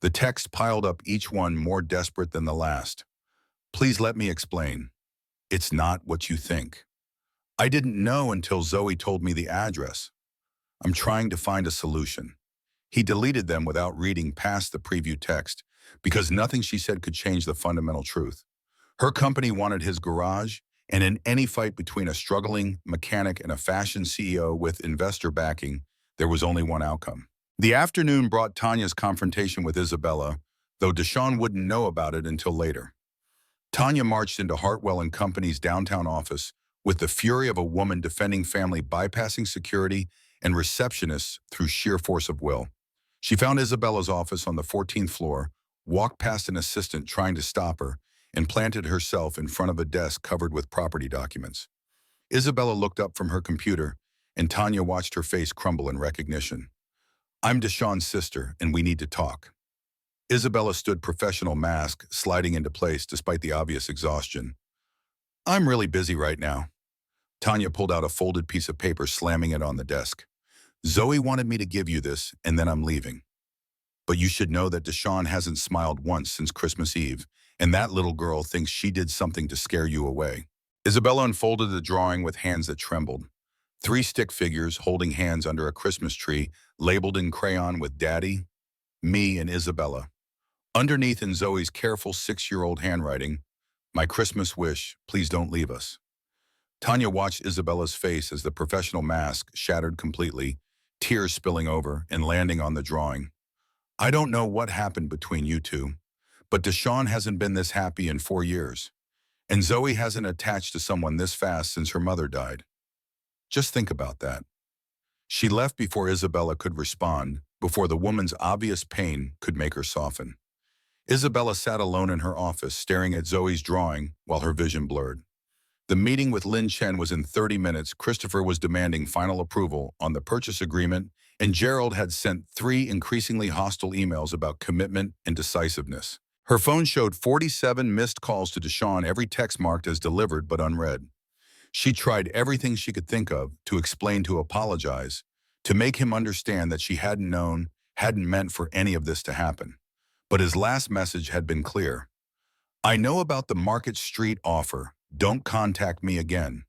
The text piled up, each one more desperate than the last. Please let me explain. It's not what you think. I didn't know until Zoe told me the address. I'm trying to find a solution. He deleted them without reading past the preview text, because nothing she said could change the fundamental truth. Her company wanted his garage, and in any fight between a struggling mechanic and a fashion CEO with investor backing, there was only one outcome. The afternoon brought Tanya's confrontation with Isabella, though Deshawn wouldn't know about it until later. Tanya marched into Hartwell and Company's downtown office with the fury of a woman defending family, bypassing security and receptionists through sheer force of will. She found Isabella's office on the 14th floor, walked past an assistant trying to stop her, and planted herself in front of a desk covered with property documents. Isabella looked up from her computer, and Tanya watched her face crumble in recognition. I'm Deshawn's sister, and we need to talk. Isabella stood, professional mask sliding into place despite the obvious exhaustion. I'm really busy right now. Tanya pulled out a folded piece of paper, slamming it on the desk. Zoe wanted me to give you this, and then I'm leaving. But you should know that Deshawn hasn't smiled once since Christmas Eve, and that little girl thinks she did something to scare you away. Isabella unfolded the drawing with hands that trembled. 3 stick figures holding hands under a Christmas tree, labeled in crayon with Daddy, me, and Isabella. Underneath, in Zoe's careful 6-year-old handwriting, my Christmas wish, please don't leave us. Tanya watched Isabella's face as the professional mask shattered completely, tears spilling over and landing on the drawing. I don't know what happened between you two, but Deshawn hasn't been this happy in 4 years. And Zoe hasn't attached to someone this fast since her mother died. Just think about that. She left before Isabella could respond, before the woman's obvious pain could make her soften. Isabella sat alone in her office, staring at Zoe's drawing while her vision blurred. The meeting with Lin Chen was in 30 minutes. Christopher was demanding final approval on the purchase agreement, and Gerald had sent 3 increasingly hostile emails about commitment and decisiveness. Her phone showed 47 missed calls to Deshawn, every text marked as delivered but unread. She tried everything she could think of to explain, to apologize, to make him understand that she hadn't known, hadn't meant for any of this to happen. But his last message had been clear. I know about the Market Street offer. Don't contact me again.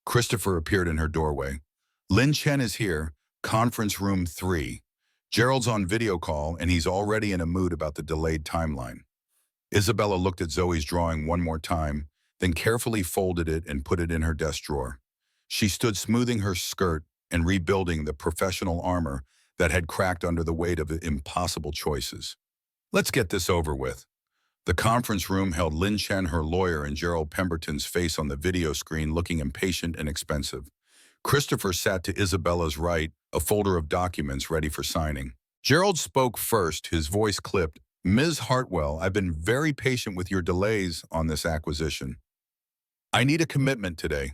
Christopher appeared in her doorway. Lin Chen is here, conference room 3. Gerald's on video call, and he's already in a mood about the delayed timeline. Isabella looked at Zoe's drawing one more time, then carefully folded it and put it in her desk drawer. She stood smoothing her skirt and rebuilding the professional armor that had cracked under the weight of impossible choices. Let's get this over with. The conference room held Lin Chen, her lawyer, and Gerald Pemberton's face on the video screen, looking impatient and expensive. Christopher sat to Isabella's right, a folder of documents ready for signing. Gerald spoke first, his voice clipped. Ms. Hartwell, I've been very patient with your delays on this acquisition. I need a commitment today.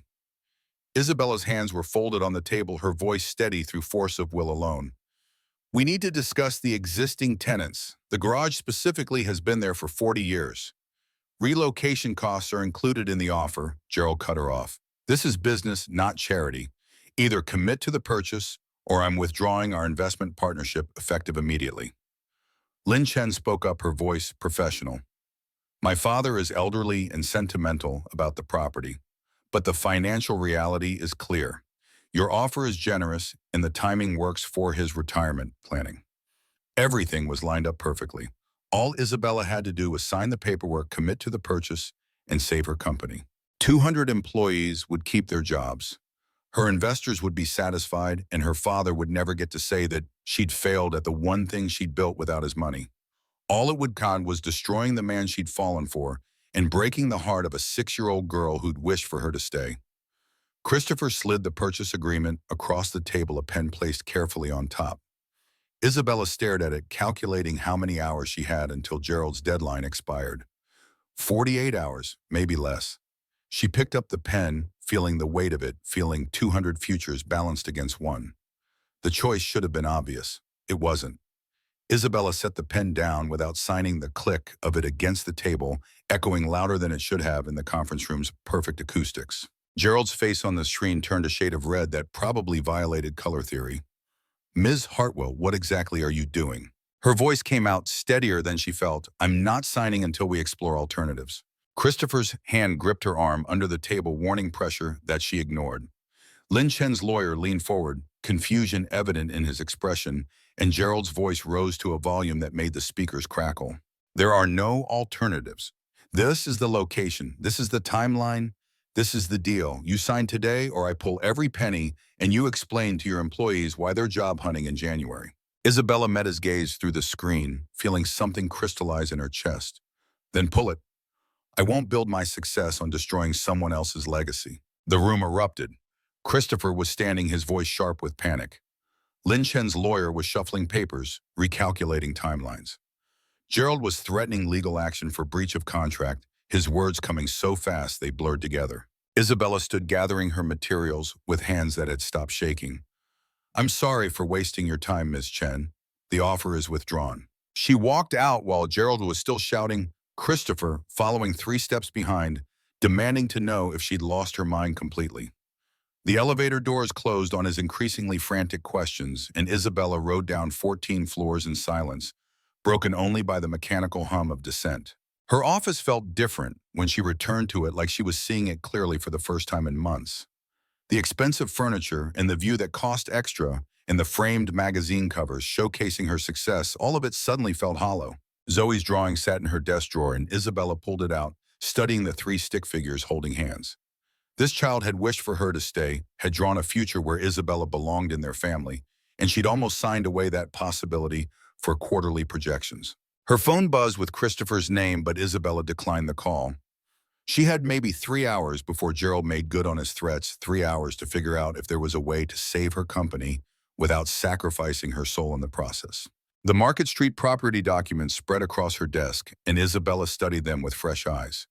Isabella's hands were folded on the table, her voice steady through force of will alone. We need to discuss the existing tenants. The garage specifically has been there for 40 years. Relocation costs are included in the offer. Gerald cut her off. This is business, not charity. Either commit to the purchase, or I'm withdrawing our investment partnership, effective immediately. Lin Chen spoke up, her voice professional. My father is elderly and sentimental about the property, but the financial reality is clear. Your offer is generous, and the timing works for his retirement planning. Everything was lined up perfectly. All Isabella had to do was sign the paperwork, commit to the purchase, and save her company. 200 employees would keep their jobs. Her investors would be satisfied, and her father would never get to say that she'd failed at the one thing she'd built without his money. All it would con was destroying the man she'd fallen for and breaking the heart of a 6-year-old girl who'd wished for her to stay. Christopher slid the purchase agreement across the table, a pen placed carefully on top. Isabella stared at it, calculating how many hours she had until Gerald's deadline expired. 48 hours, maybe less. She picked up the pen, feeling the weight of it, feeling 200 futures balanced against one. The choice should have been obvious. It wasn't. Isabella set the pen down without signing, the click of it against the table, echoing louder than it should have in the conference room's perfect acoustics. Gerald's face on the screen turned a shade of red that probably violated color theory. "Ms. Hartwell, what exactly are you doing?" Her voice came out steadier than she felt. "I'm not signing until we explore alternatives." Christopher's hand gripped her arm under the table, warning pressure that she ignored. Lin Chen's lawyer leaned forward, confusion evident in his expression, and Gerald's voice rose to a volume that made the speakers crackle. "There are no alternatives. This is the location. This is the timeline. This is the deal. You sign today or I pull every penny and you explain to your employees why they're job hunting in January." Isabella met his gaze through the screen, feeling something crystallize in her chest. "Then pull it. I won't build my success on destroying someone else's legacy." The room erupted. Christopher was standing, his voice sharp with panic. Lin Chen's lawyer was shuffling papers, recalculating timelines. Gerald was threatening legal action for breach of contract, his words coming so fast they blurred together. Isabella stood gathering her materials with hands that had stopped shaking. "I'm sorry for wasting your time, Ms. Chen. The offer is withdrawn." She walked out while Gerald was still shouting, Christopher, following 3 steps behind, demanding to know if she'd lost her mind completely. The elevator doors closed on his increasingly frantic questions, and Isabella rode down 14 floors in silence, broken only by the mechanical hum of descent. Her office felt different when she returned to it, like she was seeing it clearly for the first time in months. The expensive furniture and the view that cost extra, and the framed magazine covers showcasing her success, all of it suddenly felt hollow. Zoe's drawing sat in her desk drawer, and Isabella pulled it out, studying the 3 stick figures holding hands. This child had wished for her to stay, had drawn a future where Isabella belonged in their family, and she'd almost signed away that possibility for quarterly projections. Her phone buzzed with Christopher's name, but Isabella declined the call. She had maybe 3 hours before Gerald made good on his threats, 3 hours to figure out if there was a way to save her company without sacrificing her soul in the process. The Market Street property documents spread across her desk, and Isabella studied them with fresh eyes.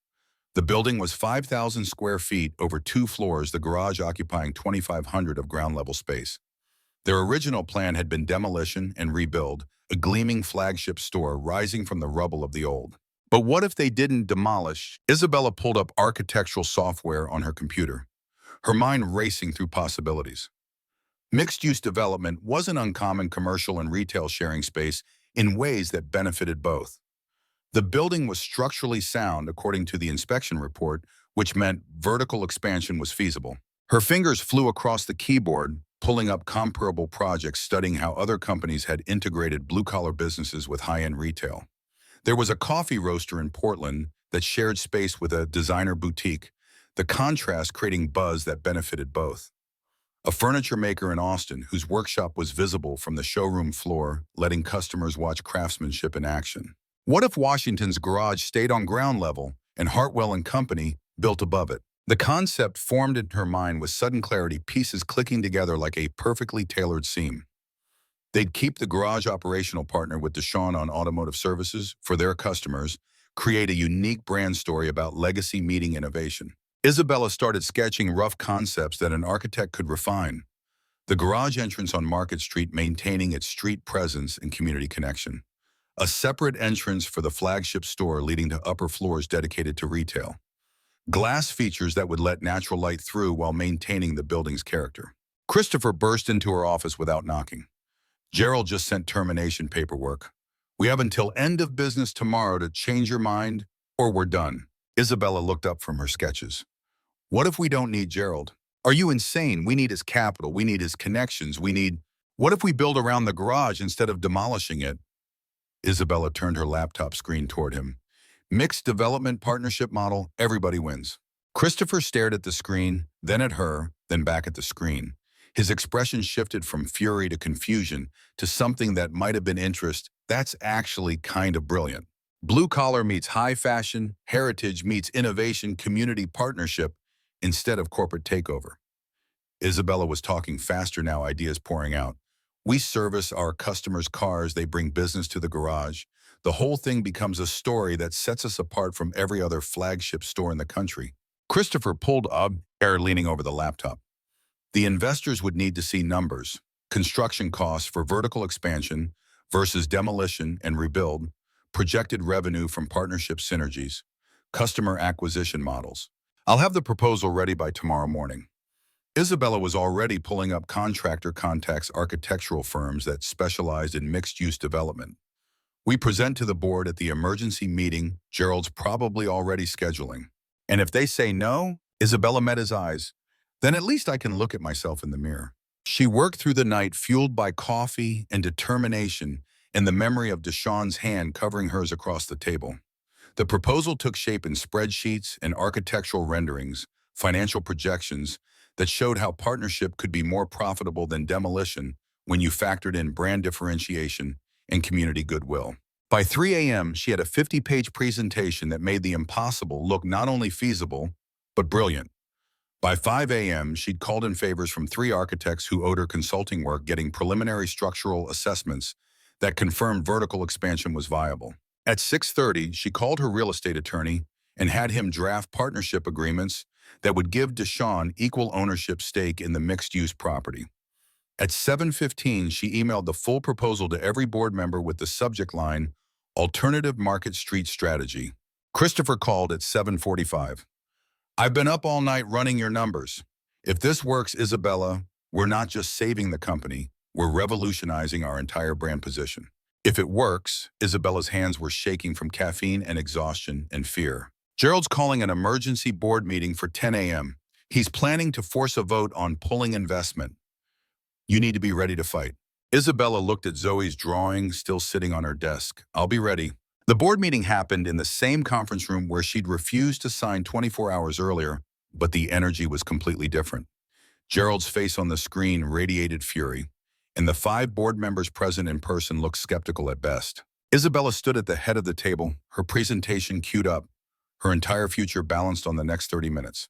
The building was 5,000 square feet over 2 floors, the garage occupying 2,500 of ground-level space. Their original plan had been demolition and rebuild, a gleaming flagship store rising from the rubble of the old. But what if they didn't demolish? Isabella pulled up architectural software on her computer, her mind racing through possibilities. Mixed-use development wasn't uncommon, commercial and retail sharing space in ways that benefited both. The building was structurally sound, according to the inspection report, which meant vertical expansion was feasible. Her fingers flew across the keyboard, pulling up comparable projects, studying how other companies had integrated blue-collar businesses with high-end retail. There was a coffee roaster in Portland that shared space with a designer boutique, the contrast creating buzz that benefited both. A furniture maker in Austin whose workshop was visible from the showroom floor, letting customers watch craftsmanship in action. What if Washington's garage stayed on ground level and Hartwell and Company built above it? The concept formed in her mind with sudden clarity, pieces clicking together like a perfectly tailored seam. They'd keep the garage operational partner with Deshawn on automotive services for their customers, create a unique brand story about legacy meeting innovation. Isabella started sketching rough concepts that an architect could refine. The garage entrance on Market Street maintaining its street presence and community connection. A separate entrance for the flagship store leading to upper floors dedicated to retail. Glass features that would let natural light through while maintaining the building's character. Christopher burst into her office without knocking. "Gerald just sent termination paperwork. We have until end of business tomorrow to change your mind, or we're done." Isabella looked up from her sketches. "What if we don't need Gerald? Are you insane? We need his capital. We need his connections. What if we build around the garage instead of demolishing it?" Isabella turned her laptop screen toward him. "Mixed development partnership model, everybody wins." Christopher stared at the screen, then at her, then back at the screen. His expression shifted from fury to confusion to something that might have been interest. "That's actually kind of brilliant." Blue collar meets high fashion, heritage meets innovation, community partnership instead of corporate takeover. Isabella was talking faster now, ideas pouring out. We service our customers' cars, they bring business to the garage. The whole thing becomes a story that sets us apart from every other flagship store in the country. Christopher pulled up, air leaning over the laptop. The investors would need to see numbers, construction costs for vertical expansion versus demolition and rebuild, projected revenue from partnership synergies, customer acquisition models. I'll have the proposal ready by tomorrow morning. Isabella was already pulling up contractor contacts, architectural firms that specialized in mixed-use development. We present to the board at the emergency meeting Gerald's probably already scheduling. And if they say no, Isabella met his eyes, then at least I can look at myself in the mirror. She worked through the night fueled by coffee and determination and the memory of Deshawn's hand covering hers across the table. The proposal took shape in spreadsheets and architectural renderings, financial projections that showed how partnership could be more profitable than demolition when you factored in brand differentiation and community goodwill. By 3 a.m., she had a 50-page presentation that made the impossible look not only feasible, but brilliant. By 5 a.m., she'd called in favors from 3 architects who owed her consulting work, getting preliminary structural assessments that confirmed vertical expansion was viable. At 6:30, she called her real estate attorney and had him draft partnership agreements that would give Deshawn equal ownership stake in the mixed-use property. At 7:15, she emailed the full proposal to every board member with the subject line, Alternative Market Street Strategy. Christopher called at 7:45. I've been up all night running your numbers. If this works, Isabella, we're not just saving the company, we're revolutionizing our entire brand position. If it works, Isabella's hands were shaking from caffeine and exhaustion and fear. Gerald's calling an emergency board meeting for 10 a.m. He's planning to force a vote on pulling investment. You need to be ready to fight. Isabella looked at Zoe's drawing still sitting on her desk. I'll be ready. The board meeting happened in the same conference room where she'd refused to sign 24 hours earlier, but the energy was completely different. Gerald's face on the screen radiated fury, and the 5 board members present in person looked skeptical at best. Isabella stood at the head of the table, her presentation queued up, her entire future balanced on the next 30 minutes.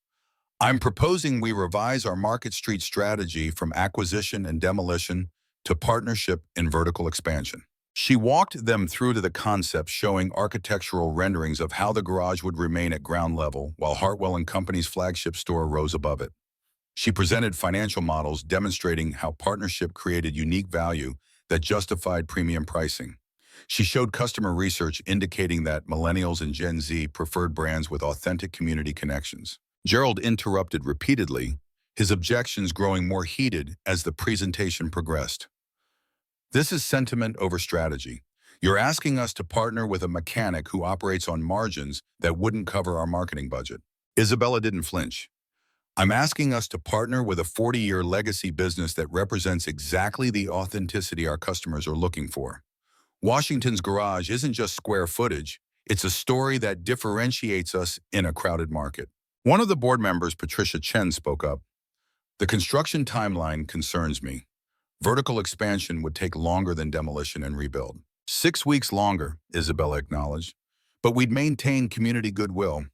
I'm proposing we revise our Market Street strategy from acquisition and demolition to partnership and vertical expansion. She walked them through to the concept, showing architectural renderings of how the garage would remain at ground level while Hartwell and Company's flagship store rose above it. She presented financial models demonstrating how partnership created unique value that justified premium pricing. She showed customer research indicating that millennials and Gen Z preferred brands with authentic community connections. Gerald interrupted repeatedly, his objections growing more heated as the presentation progressed. This is sentiment over strategy. You're asking us to partner with a mechanic who operates on margins that wouldn't cover our marketing budget. Isabella didn't flinch. I'm asking us to partner with a 40-year legacy business that represents exactly the authenticity our customers are looking for. Washington's garage isn't just square footage, it's a story that differentiates us in a crowded market. One of the board members, Patricia Chen, spoke up. The construction timeline concerns me. Vertical expansion would take longer than demolition and rebuild. 6 weeks longer, Isabella acknowledged, but we'd maintain community goodwill,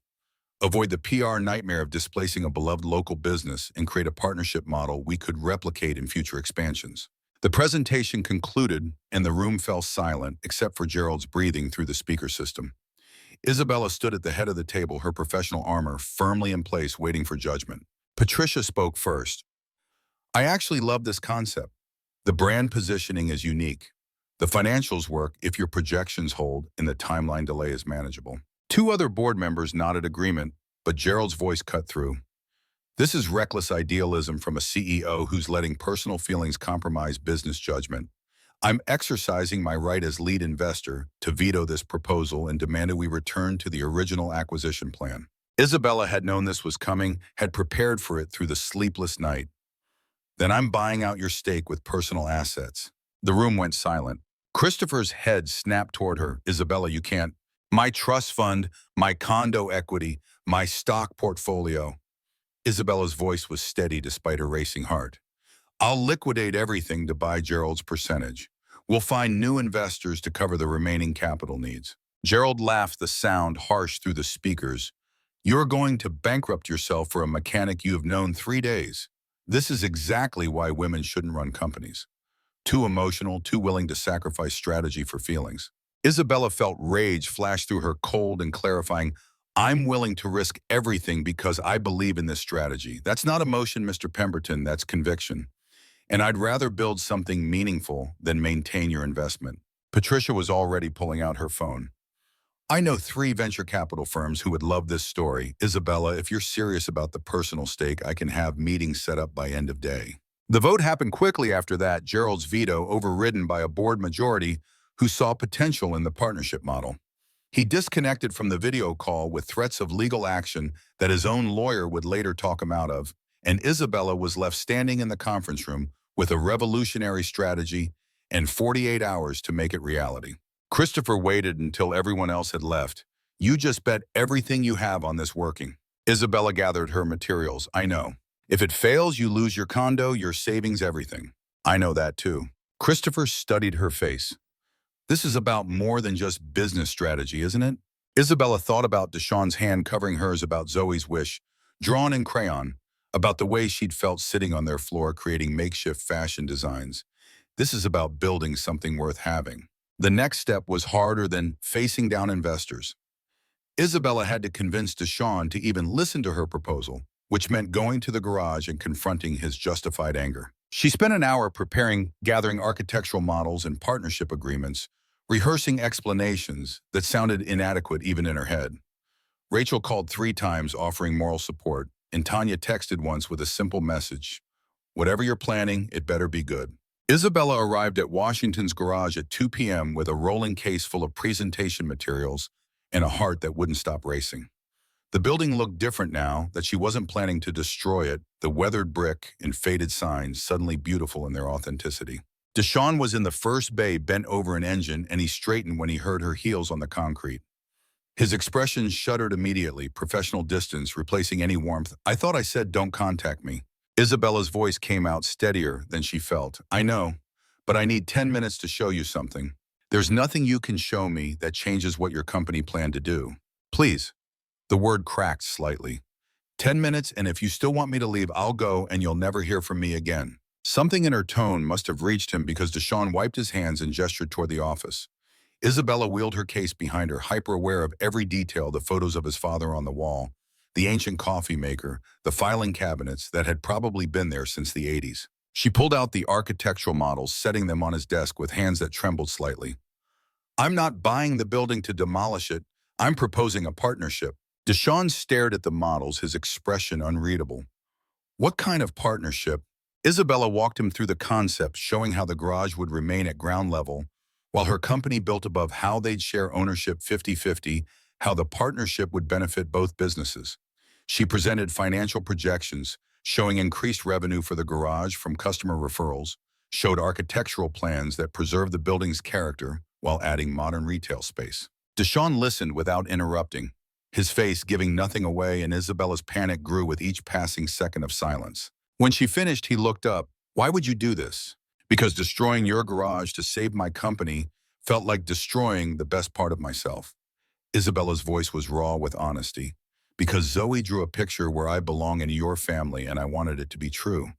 avoid the PR nightmare of displacing a beloved local business, and create a partnership model we could replicate in future expansions. The presentation concluded, and the room fell silent except for Gerald's breathing through the speaker system. Isabella stood at the head of the table, her professional armor firmly in place, waiting for judgment. Patricia spoke first. I actually love this concept. The brand positioning is unique. The financials work if your projections hold and the timeline delay is manageable. 2 other board members nodded agreement, but Gerald's voice cut through. This is reckless idealism from a CEO who's letting personal feelings compromise business judgment. I'm exercising my right as lead investor to veto this proposal and demanded we return to the original acquisition plan. Isabella had known this was coming, had prepared for it through the sleepless night. Then I'm buying out your stake with personal assets. The room went silent. Christopher's head snapped toward her. Isabella, you can't. My trust fund, my condo equity, my stock portfolio. Isabella's voice was steady despite her racing heart. I'll liquidate everything to buy Gerald's percentage. We'll find new investors to cover the remaining capital needs. Gerald laughed, the sound harsh through the speakers. You're going to bankrupt yourself for a mechanic you have known 3 days. This is exactly why women shouldn't run companies. Too emotional, too willing to sacrifice strategy for feelings. Isabella felt rage flash through her, cold and clarifying, I'm willing to risk everything because I believe in this strategy. That's not emotion, Mr. Pemberton, that's conviction. And I'd rather build something meaningful than maintain your investment. Patricia was already pulling out her phone. I know 3 venture capital firms who would love this story. Isabella, if you're serious about the personal stake, I can have meetings set up by end of day. The vote happened quickly after that, Gerald's veto overridden by a board majority who saw potential in the partnership model. He disconnected from the video call with threats of legal action that his own lawyer would later talk him out of, and Isabella was left standing in the conference room with a revolutionary strategy and 48 hours to make it reality. Christopher waited until everyone else had left. You just bet everything you have on this working. Isabella gathered her materials. I know. If it fails, you lose your condo, your savings, everything. I know that too. Christopher studied her face. This is about more than just business strategy, isn't it? Isabella thought about Deshawn's hand covering hers, about Zoe's wish, drawn in crayon, about the way she'd felt sitting on their floor creating makeshift fashion designs. This is about building something worth having. The next step was harder than facing down investors. Isabella had to convince Deshawn to even listen to her proposal, which meant going to the garage and confronting his justified anger. She spent an hour preparing, gathering architectural models and partnership agreements, rehearsing explanations that sounded inadequate even in her head. Rachel called 3 times offering moral support, and Tanya texted once with a simple message. Whatever you're planning, it better be good. Isabella arrived at Washington's garage at 2 p.m. with a rolling case full of presentation materials and a heart that wouldn't stop racing. The building looked different now that she wasn't planning to destroy it, the weathered brick and faded signs suddenly beautiful in their authenticity. Deshawn was in the first bay, bent over an engine, and he straightened when he heard her heels on the concrete. His expression shuddered immediately, professional distance replacing any warmth. I thought I said don't contact me. Isabella's voice came out steadier than she felt. I know, but I need 10 minutes to show you something. There's nothing you can show me that changes what your company planned to do. Please. The word cracked slightly. 10 minutes, and if you still want me to leave, I'll go and you'll never hear from me again. Something in her tone must have reached him because Deshawn wiped his hands and gestured toward the office. Isabella wheeled her case behind her, hyper-aware of every detail, the photos of his father on the wall, the ancient coffee maker, the filing cabinets that had probably been there since the 80s. She pulled out the architectural models, setting them on his desk with hands that trembled slightly. I'm not buying the building to demolish it. I'm proposing a partnership. Deshawn stared at the models, his expression unreadable. What kind of partnership? Isabella walked him through the concept, showing how the garage would remain at ground level, while her company built above, how they'd share ownership 50-50, how the partnership would benefit both businesses. She presented financial projections, showing increased revenue for the garage from customer referrals, showed architectural plans that preserved the building's character while adding modern retail space. Deshawn listened without interrupting, his face giving nothing away, and Isabella's panic grew with each passing second of silence. When she finished, he looked up. Why would you do this? Because destroying your garage to save my company felt like destroying the best part of myself. Isabella's voice was raw with honesty. Because Zoe drew a picture where I belong in your family and I wanted it to be true.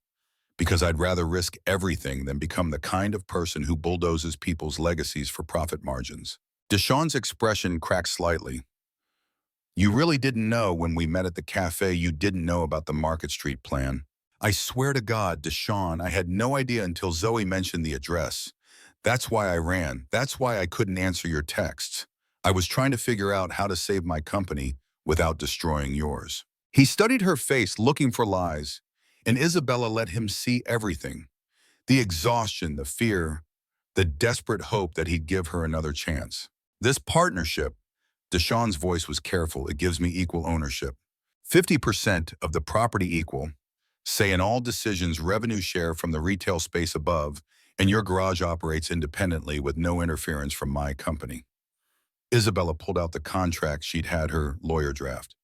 Because I'd rather risk everything than become the kind of person who bulldozes people's legacies for profit margins. Deshawn's expression cracked slightly. You really didn't know when we met at the cafe, you didn't know about the Market Street plan. I swear to God, Deshawn, I had no idea until Zoe mentioned the address. That's why I ran. That's why I couldn't answer your texts. I was trying to figure out how to save my company without destroying yours. He studied her face, looking for lies, and Isabella let him see everything. The exhaustion, the fear, the desperate hope that he'd give her another chance. This partnership, Deshawn's voice was careful, it gives me equal ownership. 50% of the property equal, say in all decisions, revenue share from the retail space above, and your garage operates independently with no interference from my company. Isabella pulled out the contract she'd had her lawyer draft.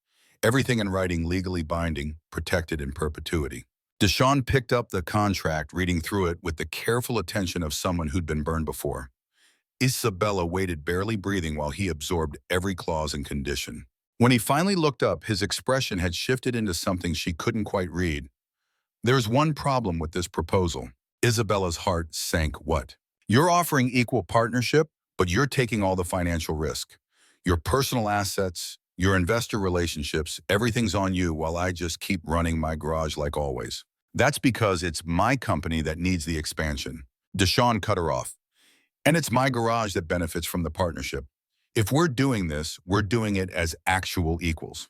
Everything in writing, legally binding, protected in perpetuity. Deshawn picked up the contract, reading through it with the careful attention of someone who'd been burned before. Isabella waited, barely breathing, while he absorbed every clause and condition. When he finally looked up, his expression had shifted into something she couldn't quite read. "There's one problem with this proposal." Isabella's heart sank. "What?" "You're offering equal partnership, but you're taking all the financial risk. Your personal assets, your investor relationships, everything's on you while I just keep running my garage like always." "That's because it's my company that needs the expansion." Deshawn cut her off. "And it's my garage that benefits from the partnership. If we're doing this, we're doing it as actual equals.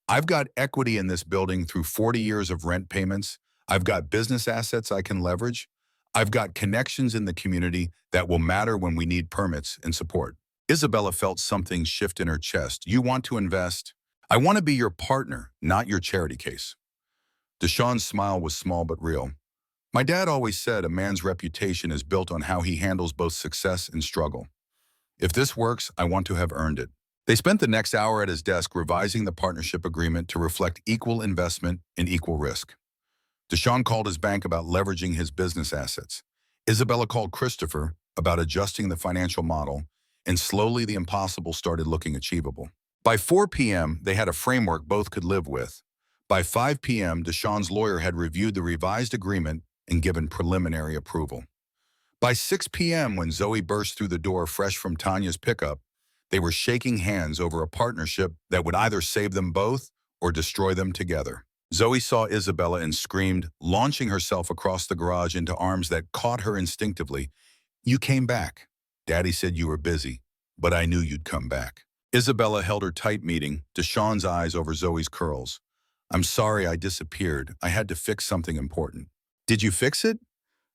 I've got equity in this building through 40 years of rent payments. I've got business assets I can leverage. I've got connections in the community that will matter when we need permits and support." Isabella felt something shift in her chest. "You want to invest? I want to be your partner, not your charity case." Deshawn's smile was small but real. "My dad always said a man's reputation is built on how he handles both success and struggle. If this works, I want to have earned it." They spent the next hour at his desk revising the partnership agreement to reflect equal investment and equal risk. Deshawn called his bank about leveraging his business assets. Isabella called Christopher about adjusting the financial model, and slowly the impossible started looking achievable. By 4 p.m., they had a framework both could live with. By 5 p.m., Deshawn's lawyer had reviewed the revised agreement and given preliminary approval. By 6 p.m., when Zoe burst through the door fresh from Tanya's pickup, they were shaking hands over a partnership that would either save them both or destroy them together. Zoe saw Isabella and screamed, launching herself across the garage into arms that caught her instinctively. "You came back. Daddy said you were busy, but I knew you'd come back." Isabella held her tight, meeting Deshawn's eyes over Zoe's curls. "I'm sorry I disappeared. I had to fix something important." "Did you fix it?"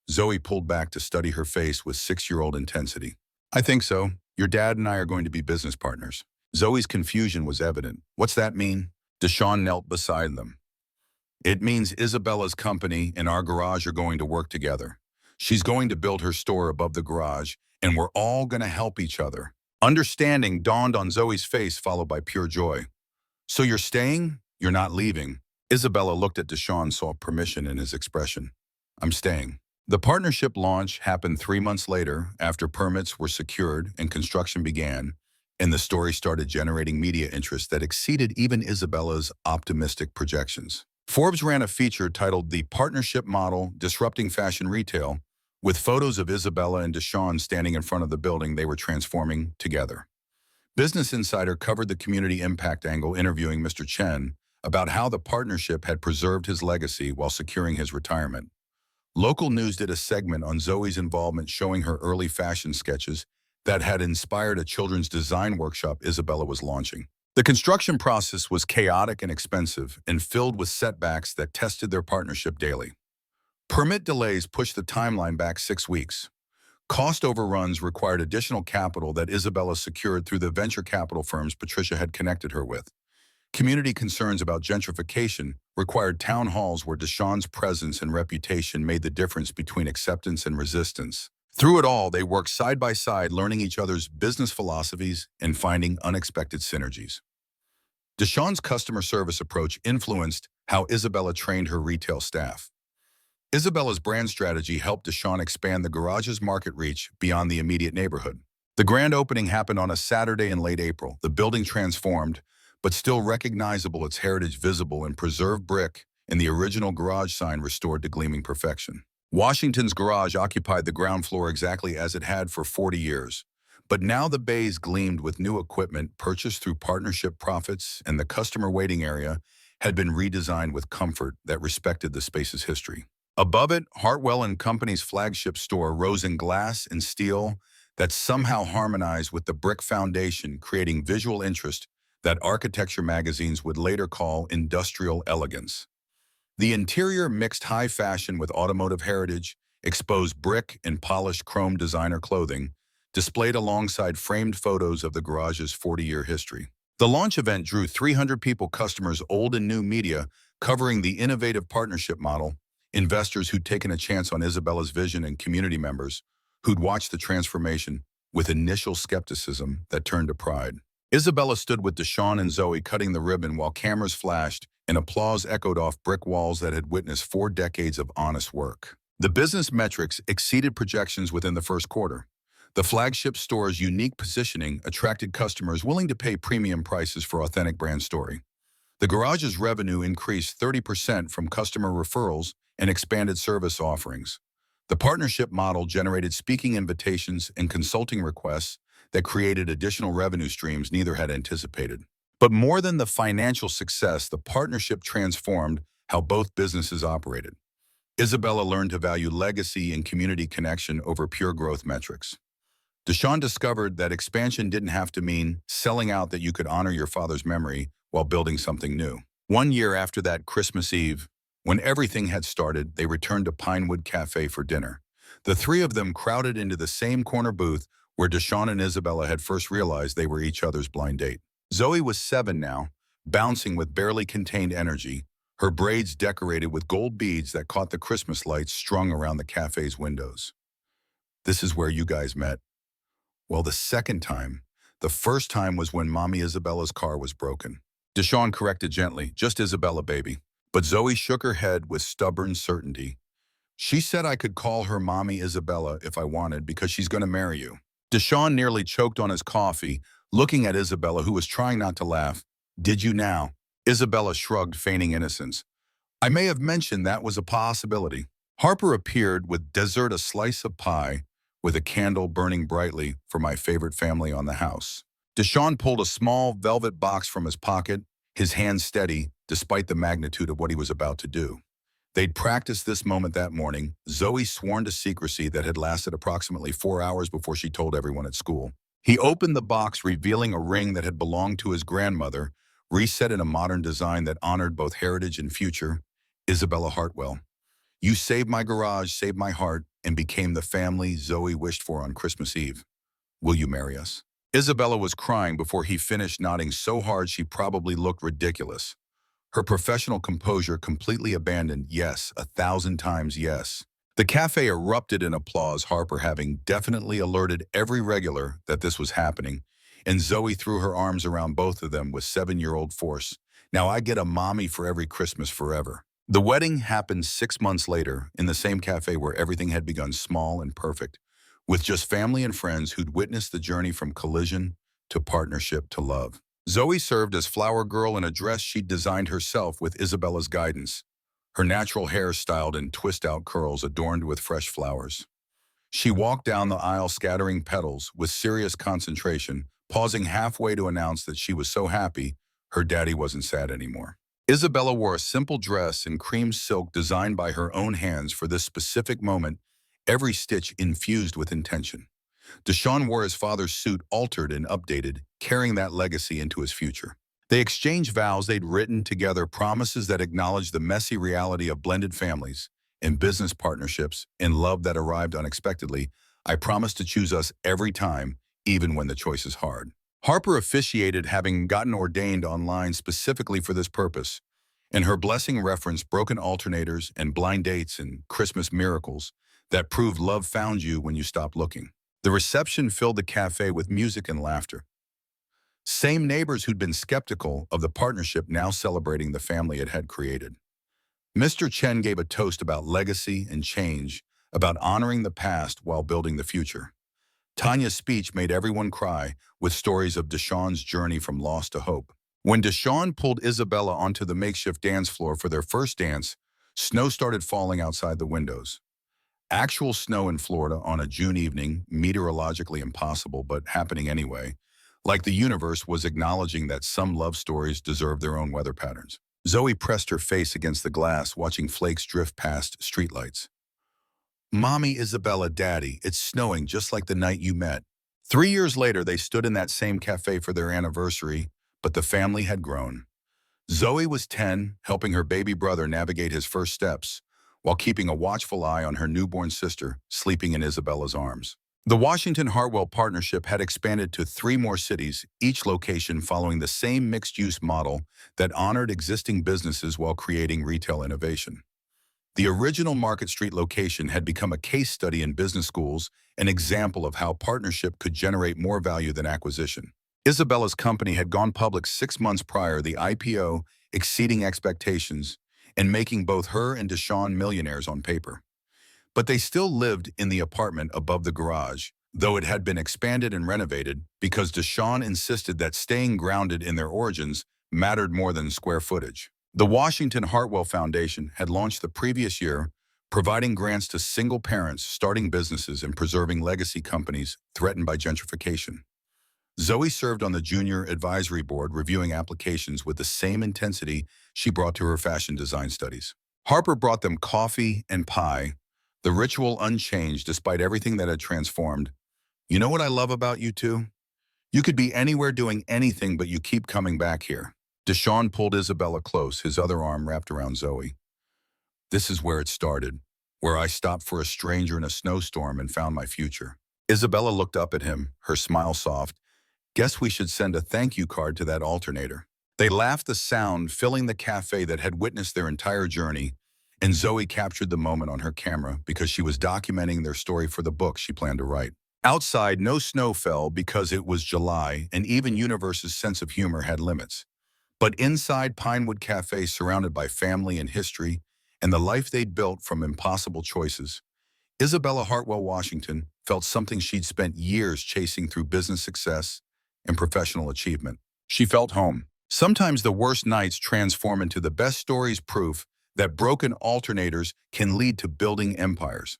Zoe pulled back to study her face with 6-year-old intensity. "I think so. Your dad and I are going to be business partners." Zoe's confusion was evident. "What's that mean?" Deshawn knelt beside them. "It means Isabella's company and our garage are going to work together. She's going to build her store above the garage, and we're all going to help each other." Understanding dawned on Zoe's face, followed by pure joy. "So you're staying? You're not leaving?" Isabella looked at Deshawn, saw permission in his expression. "I'm staying." The partnership launch happened 3 months later, after permits were secured and construction began, and the story started generating media interest that exceeded even Isabella's optimistic projections. Forbes ran a feature titled "The Partnership Model Disrupting Fashion Retail," with photos of Isabella and Deshawn standing in front of the building they were transforming together. Business Insider covered the community impact angle, interviewing Mr. Chen about how the partnership had preserved his legacy while securing his retirement. Local news did a segment on Zoe's involvement, showing her early fashion sketches that had inspired a children's design workshop Isabella was launching. The construction process was chaotic and expensive, and filled with setbacks that tested their partnership daily. Permit delays pushed the timeline back 6 weeks. Cost overruns required additional capital that Isabella secured through the venture capital firms Patricia had connected her with. Community concerns about gentrification required town halls where Deshawn's presence and reputation made the difference between acceptance and resistance. Through it all, they worked side by side, learning each other's business philosophies and finding unexpected synergies. Deshawn's customer service approach influenced how Isabella trained her retail staff. Isabella's brand strategy helped Deshawn expand the garage's market reach beyond the immediate neighborhood. The grand opening happened on a Saturday in late April. The building transformed, but still recognizable, its heritage visible in preserved brick and the original garage sign restored to gleaming perfection. Washington's garage occupied the ground floor exactly as it had for 40 years. But now the bays gleamed with new equipment purchased through partnership profits, and the customer waiting area had been redesigned with comfort that respected the space's history. Above it, Hartwell and Company's flagship store rose in glass and steel that somehow harmonized with the brick foundation, creating visual interest that architecture magazines would later call industrial elegance. The interior mixed high fashion with automotive heritage, exposed brick and polished chrome designer clothing, displayed alongside framed photos of the garage's 40-year history. The launch event drew 300 people, customers, old and new, media, covering the innovative partnership model, investors who'd taken a chance on Isabella's vision, and community members who'd watched the transformation with initial skepticism that turned to pride. Isabella stood with Deshawn and Zoe cutting the ribbon while cameras flashed and applause echoed off brick walls that had witnessed 4 decades of honest work. The business metrics exceeded projections within the first quarter. The flagship store's unique positioning attracted customers willing to pay premium prices for authentic brand story. The garage's revenue increased 30% from customer referrals and expanded service offerings. The partnership model generated speaking invitations and consulting requests that created additional revenue streams neither had anticipated. But more than the financial success, the partnership transformed how both businesses operated. Isabella learned to value legacy and community connection over pure growth metrics. Deshaun discovered that expansion didn't have to mean selling out, that you could honor your father's memory while building something new. 1 year after that Christmas Eve, when everything had started, they returned to Pinewood Cafe for dinner. The three of them crowded into the same corner booth where Deshaun and Isabella had first realized they were each other's blind date. Zoe was 7 now, bouncing with barely contained energy, her braids decorated with gold beads that caught the Christmas lights strung around the cafe's windows. "This is where you guys met." Well, the first time was when Mommy Isabella's car was broken. Deshaun corrected gently, "Just Isabella, baby." But Zoe shook her head with stubborn certainty. "She said I could call her Mommy Isabella if I wanted because she's going to marry you." Deshaun nearly choked on his coffee, looking at Isabella, who was trying not to laugh. "Did you now?" Isabella shrugged, feigning innocence. "I may have mentioned that was a possibility." Harper appeared with dessert, a slice of pie, with a candle burning brightly for my favorite family on the house. Deshaun pulled a small velvet box from his pocket, his hand steady, despite the magnitude of what he was about to do. They'd practiced this moment that morning, Zoe sworn to secrecy that had lasted approximately 4 hours before she told everyone at school. He opened the box, revealing a ring that had belonged to his grandmother, reset in a modern design that honored both heritage and future. "Isabella Hartwell, you saved my garage, saved my heart, and became the family Zoe wished for on Christmas Eve. Will you marry us?" Isabella was crying before he finished, nodding so hard she probably looked ridiculous. Her professional composure completely abandoned. "Yes, 1,000 times yes." The cafe erupted in applause, Harper having definitely alerted every regular that this was happening, and Zoe threw her arms around both of them with 7-year-old force. "Now I get a mommy for every Christmas forever." The wedding happened 6 months later in the same cafe where everything had begun, small and perfect, with just family and friends who'd witnessed the journey from collision to partnership to love. Zoe served as flower girl in a dress she'd designed herself with Isabella's guidance, her natural hair styled in twist-out curls adorned with fresh flowers. She walked down the aisle scattering petals with serious concentration, pausing halfway to announce that she was so happy her daddy wasn't sad anymore. Isabella wore a simple dress in cream silk designed by her own hands for this specific moment, every stitch infused with intention. Deshaun wore his father's suit, altered and updated, carrying that legacy into his future. They exchanged vows they'd written together, promises that acknowledged the messy reality of blended families and business partnerships and love that arrived unexpectedly. "I promise to choose us every time, even when the choice is hard." Harper officiated, having gotten ordained online specifically for this purpose, and her blessing referenced broken alternators and blind dates and Christmas miracles that proved love found you when you stopped looking. The reception filled the cafe with music and laughter. Same neighbors who'd been skeptical of the partnership now celebrating the family it had created. Mr. Chen gave a toast about legacy and change, about honoring the past while building the future. Tanya's speech made everyone cry, with stories of Deshaun's journey from loss to hope. When Deshaun pulled Isabella onto the makeshift dance floor for their first dance, snow started falling outside the windows. Actual snow in Florida on a June evening, meteorologically impossible, but happening anyway, like the universe was acknowledging that some love stories deserve their own weather patterns. Zoe pressed her face against the glass, watching flakes drift past streetlights. "Mommy Isabella, Daddy, it's snowing just like the night you met." 3 years later, they stood in that same cafe for their anniversary, but the family had grown. Zoe was 10, helping her baby brother navigate his first steps, while keeping a watchful eye on her newborn sister, sleeping in Isabella's arms. The Washington-Hartwell partnership had expanded to 3 more cities, each location following the same mixed-use model that honored existing businesses while creating retail innovation. The original Market Street location had become a case study in business schools, an example of how partnership could generate more value than acquisition. Isabella's company had gone public 6 months prior, the IPO exceeding expectations and making both her and Deshaun millionaires on paper. But they still lived in the apartment above the garage, though it had been expanded and renovated because Deshawn insisted that staying grounded in their origins mattered more than square footage. The Washington Hartwell Foundation had launched the previous year, providing grants to single parents starting businesses and preserving legacy companies threatened by gentrification. Zoe served on the junior advisory board reviewing applications with the same intensity she brought to her fashion design studies. Harper brought them coffee and pie, the ritual unchanged despite everything that had transformed. You know what I love about you two? You could be anywhere doing anything, but you keep coming back here. Deshawn pulled Isabella close, his other arm wrapped around Zoe. This is where it started, where I stopped for a stranger in a snowstorm and found my future. Isabella looked up at him, her smile soft. Guess we should send a thank you card to that alternator. They laughed, the sound filling the cafe that had witnessed their entire journey, and Zoe captured the moment on her camera because she was documenting their story for the book she planned to write. Outside, no snow fell because it was July, and even Universe's sense of humor had limits. But inside Pinewood Cafe, surrounded by family and history, and the life they'd built from impossible choices, Isabella Hartwell Washington felt something she'd spent years chasing through business success and professional achievement. She felt home. Sometimes the worst nights transform into the best stories, proof that broken alternators can lead to building empires.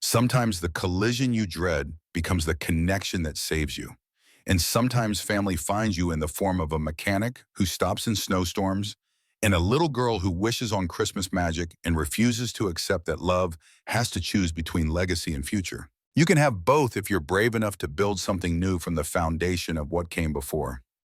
Sometimes the collision you dread becomes the connection that saves you. And sometimes family finds you in the form of a mechanic who stops in snowstorms and a little girl who wishes on Christmas magic and refuses to accept that love has to choose between legacy and future. You can have both if you're brave enough to build something new from the foundation of what came before.